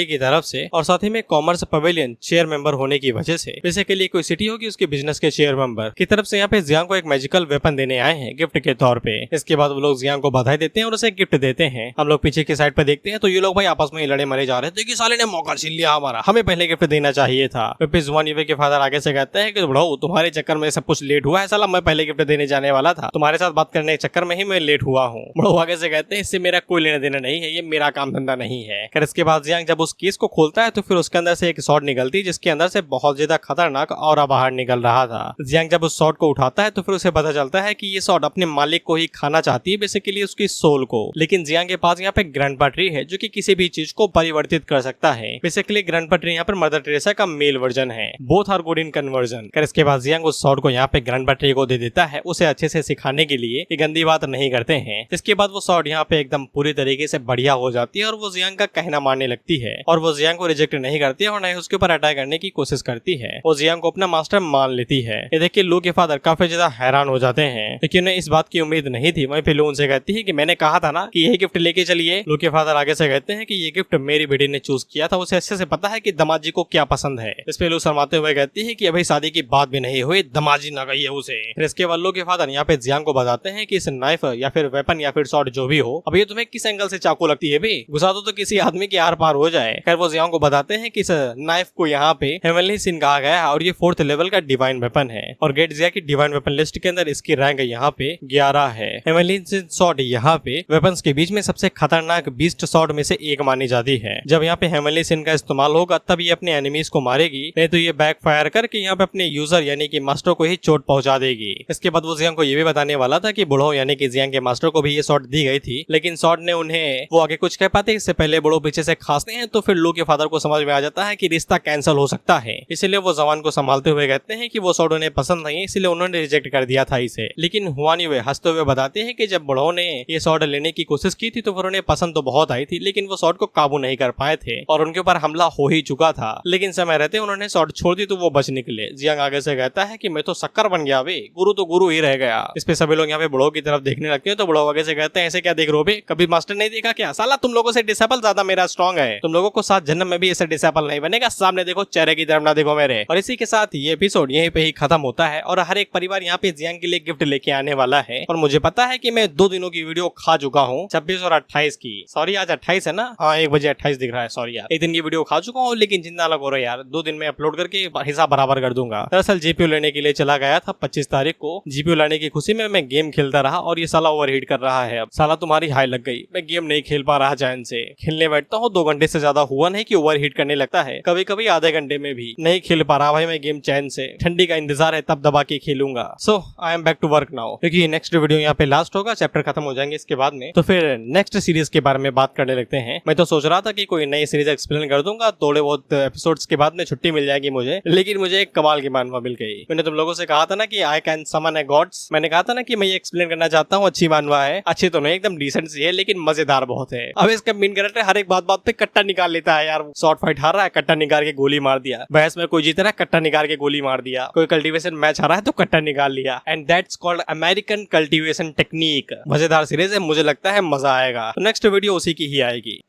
की तरफ से और साथ ही में कॉमर्स पवेलियन चेयर मेंबर होने की वजह से बेसिकली कोई सिटी होगी उसके बिजनेस के चेयर मेंबर की तरफ से यहाँ पे जियांग को एक मैजिकल वेपन देने आए हैं गिफ्ट के तौर पे। इसके बाद वो लोग जियांग को बधाई देते हैं और उसे गिफ्ट देते हैं। हम लोग पीछे की साइड पे देखते हैं तो ये लोग भाई आपस में लड़े मरे जा रहे थे कि साले ने मौका छीन लिया हमारा, हमें पहले गिफ्ट देना चाहिए था। फिर जुआन युवे के फादर आगे से कहते हैं कि बड़ो तुम्हारे चक्कर में सब कुछ लेट हुआ है, साला मैं पहले गिफ्ट देने जाने वाला था, तुम्हारे साथ बात करने के चक्कर में ही मैं लेट हुआ हूँ। बड़ो आगे से कहते हैं इससे मेरा कोई लेना देना नहीं है, ये मेरा काम धंधा नहीं है। फिर इसके बाद जियांग जब उस केस को खोलता है तो फिर उसके अंदर से एक शॉट निकलती है जिसके अंदर से बहुत ज्यादा खतरनाक और बाहर निकल रहा था। जियांग जब उस शॉट को उठाता है तो फिर उसे पता चलता है कि ये शॉट अपने मालिक को ही खाना चाहती है, बेसिकली उसकी सोल को। लेकिन जियांग के पास यहाँ पे ग्रैंडपा ट्री है जो कि किसी भी चीज को परिवर्तित कर सकता है। बेसिकली ग्रैंडपा ट्री यहाँ पर मदर टेरेसा का मेल वर्जन है, both are good in conversion. इसके बाद जियांग उस शॉट को यहाँ पे ग्रैंडपा ट्री को दे देता है, उसे अच्छे से सिखाने के लिए कि गंदी बात नहीं करते हैं। इसके बाद वो शॉट यहाँ पे एकदम पूरी तरीके से बढ़िया हो जाती है और वो जियांग का कहना मानने लगती है और वो जियांग को रिजेक्ट नहीं करती है और न ही उसके ऊपर अटैक करने की कोशिश करती है। वो जियांग को अपना मास्टर मान लेती है। ये देख के लू के फादर काफी ज्यादा हैरान हो जाते हैं, लेकिन उन्हें इस बात की उम्मीद नहीं थी। वहीं पे लू उनसे कहती है कि मैंने कहा था ना कि यही गिफ्ट लेके चलिए। लू के फादर आगे से कहते हैं कि ये गिफ्ट मेरी बेटी ने चूज किया था, उसे अच्छे से पता है कि दमाजी को क्या पसंद है। इस पे लू शर्माते हुए कहती है कि अभी शादी की बात भी नहीं हुई, दमाजी ना गई है उसे। फिर इसके बाद लू के फादर यहाँ पे जियांग को बताते हैं कि इस नाइफ या फिर वेपन या फिर शॉट जो भी हो, अब ये तुम्हें किस एंगल से चाकू लगती है भी, घुसा दो तो किसी आदमी के आर पार हो जाए। खैर वो जियांग को बताते हैं कि इस नाइफ को यहाँ पे हेवनली सिन कहा गया है और ये 4th लेवल का डिवाइन वेपन है और गेट जिया की डिवाइन वेपन लिस्ट के अंदर इसकी रैंक यहाँ पे 11 है। हेवनली सिन शॉट यहाँ पे वेपन्स के बीच में सबसे खतरनाक बीस्ट शॉट में से एक मानी जाती है। जब यहाँ पे हेवनली सिन का इस्तेमाल होगा तब ये अपने एनिमीज को मारेगी, नहीं तो ये बैक फायर करके यहाँ पे अपने यूजर यानी कि मास्टर को ही चोट पहुंचा देगी। इसके बाद वो जियांग को ये भी बताने वाला था कि बुढ़ो यानी कि जियांग के मास्टर को भी ये शॉट दी गई थी, लेकिन शॉट ने उन्हें वो आगे कुछ कह पाते इससे पहले बुढ़ो पीछे से खांसते हैं तो फिर लू के फादर को समझ में आ जाता है कि रिश्ता कैंसिल हो सकता है। इसलिए वो जवान को संभालते हुए कहते हैं कि वो शॉट उन्हें पसंद नहीं है, इसलिए उन्होंने रिजेक्ट कर दिया था इसे। लेकिन हुआन युवे हंसते हुए बताते हैं कि जब बुढ़ो ने ये शॉट लेने की कोशिश की थी तो फिर उन्हें पसंद तो बहुत आई थी, लेकिन वो शॉट को काबू नहीं कर पाए थे और उनके ऊपर हमला हो ही चुका था। लेकिन समय रहते उन्होंने शॉट छोड़ दी तो वो बच निकले। जियांग आगे से कहता है कि मैं तो शक्कर बन गया बे, गुरु तो गुरु ही रह गया। इस पे सभी लोग यहाँ पे बुढ़ो की तरफ देखने लगते हैं तो बुढ़ो आगे से कहते हैं ऐसे क्या देख रहे हो बे, कभी मास्टर नहीं देखा क्या, साला तुम लोगों से डिसेबल ज्यादा मेरा स्ट्रॉन्ग है, तुम लोगों को 7 जन्म में भी ऐसे डिसेबल नहीं बनेगा, सामने देखो चेहरे की तरफ ना देखो मेरे। और इसी के साथ ये एपिसोड यहीं पे ही खत्म होता है और हर एक परिवार यहाँ पे जियांग के लिए गिफ्ट लेके आने वाला है। और मुझे पता है कि मैं 2 दिनों की वीडियो खा चुका हूँ, 26 और 28 की। सॉरी आज 28 है ना, हाँ 1 बजे 28 दिख रहा है, सॉरी यार। 1 दिन की वीडियो खा चुका हूँ, लेकिन चिंता ना करो यार, 2 दिन में अपलोड करके हिसाब बराबर कर दूंगा। दरअसल जीपीयू लेने के लिए चला गया था 25 तारीख को, जीपीयू लाने की खुशी में मैं गेम खेलता रहा और ये साला ओवरहीट कर रहा है। अब साला तुम्हारी हाई लग गई, मैं गेम नहीं खेल पा रहा चैन से। खेलने बैठता हूँ 2 घंटे से ज्यादा हुआ नहीं कि ओवरहीट करने लगता है, कभी कभी आधे घंटे में भी नहीं खेल पा रहा भाई मैं गेम चैन से। ठंडी का इंतजार है तब दबा के खेलूंगा। So I am back to work now, क्योंकि नेक्स्ट वीडियो यहाँ पे लास्ट होगा, चैप्टर खत्म हो जाएंगे इसके बाद में, तो फिर नेक्स्ट सीरीज के बारे में बात करने लगते हैं। मैं तो सोच रहा था कि कोई नई सीरीज एक्सप्लेन कर दूंगा, थोड़े बहुत एपिसोड्स के बाद में छुट्टी मिल जाएगी मुझे, लेकिन मुझे एक कमाल की मानवा मिल गई। मैंने तुम लोगों से कहा था ना कि I can summon A God's, मैंने कहा था ना कि मैं ये एक्सप्लेन करना चाहता हूँ। अच्छी मानवा है, अच्छी तो नहीं एकदम डिसेंट सी है, लेकिन मजेदार बहुत है। अब इसका मेन कैरेक्टर हर एक बात पे कट्टा निकाल लेता है यार, शॉर्ट फाइट हार रहा है कट्टा निकाल के गोली मार दिया, बहस में कोई जीत रहा है कट्टा निकाल के गोली मार दिया, कोई कल्टीवेशन मैच हारा है तो कट्टा निकाल लिया, and that's called American cultivation technique. मजेदार सीरीज है, मुझे लगता है मजा आएगा। तो नेक्स्ट वीडियो उसी की ही आएगी।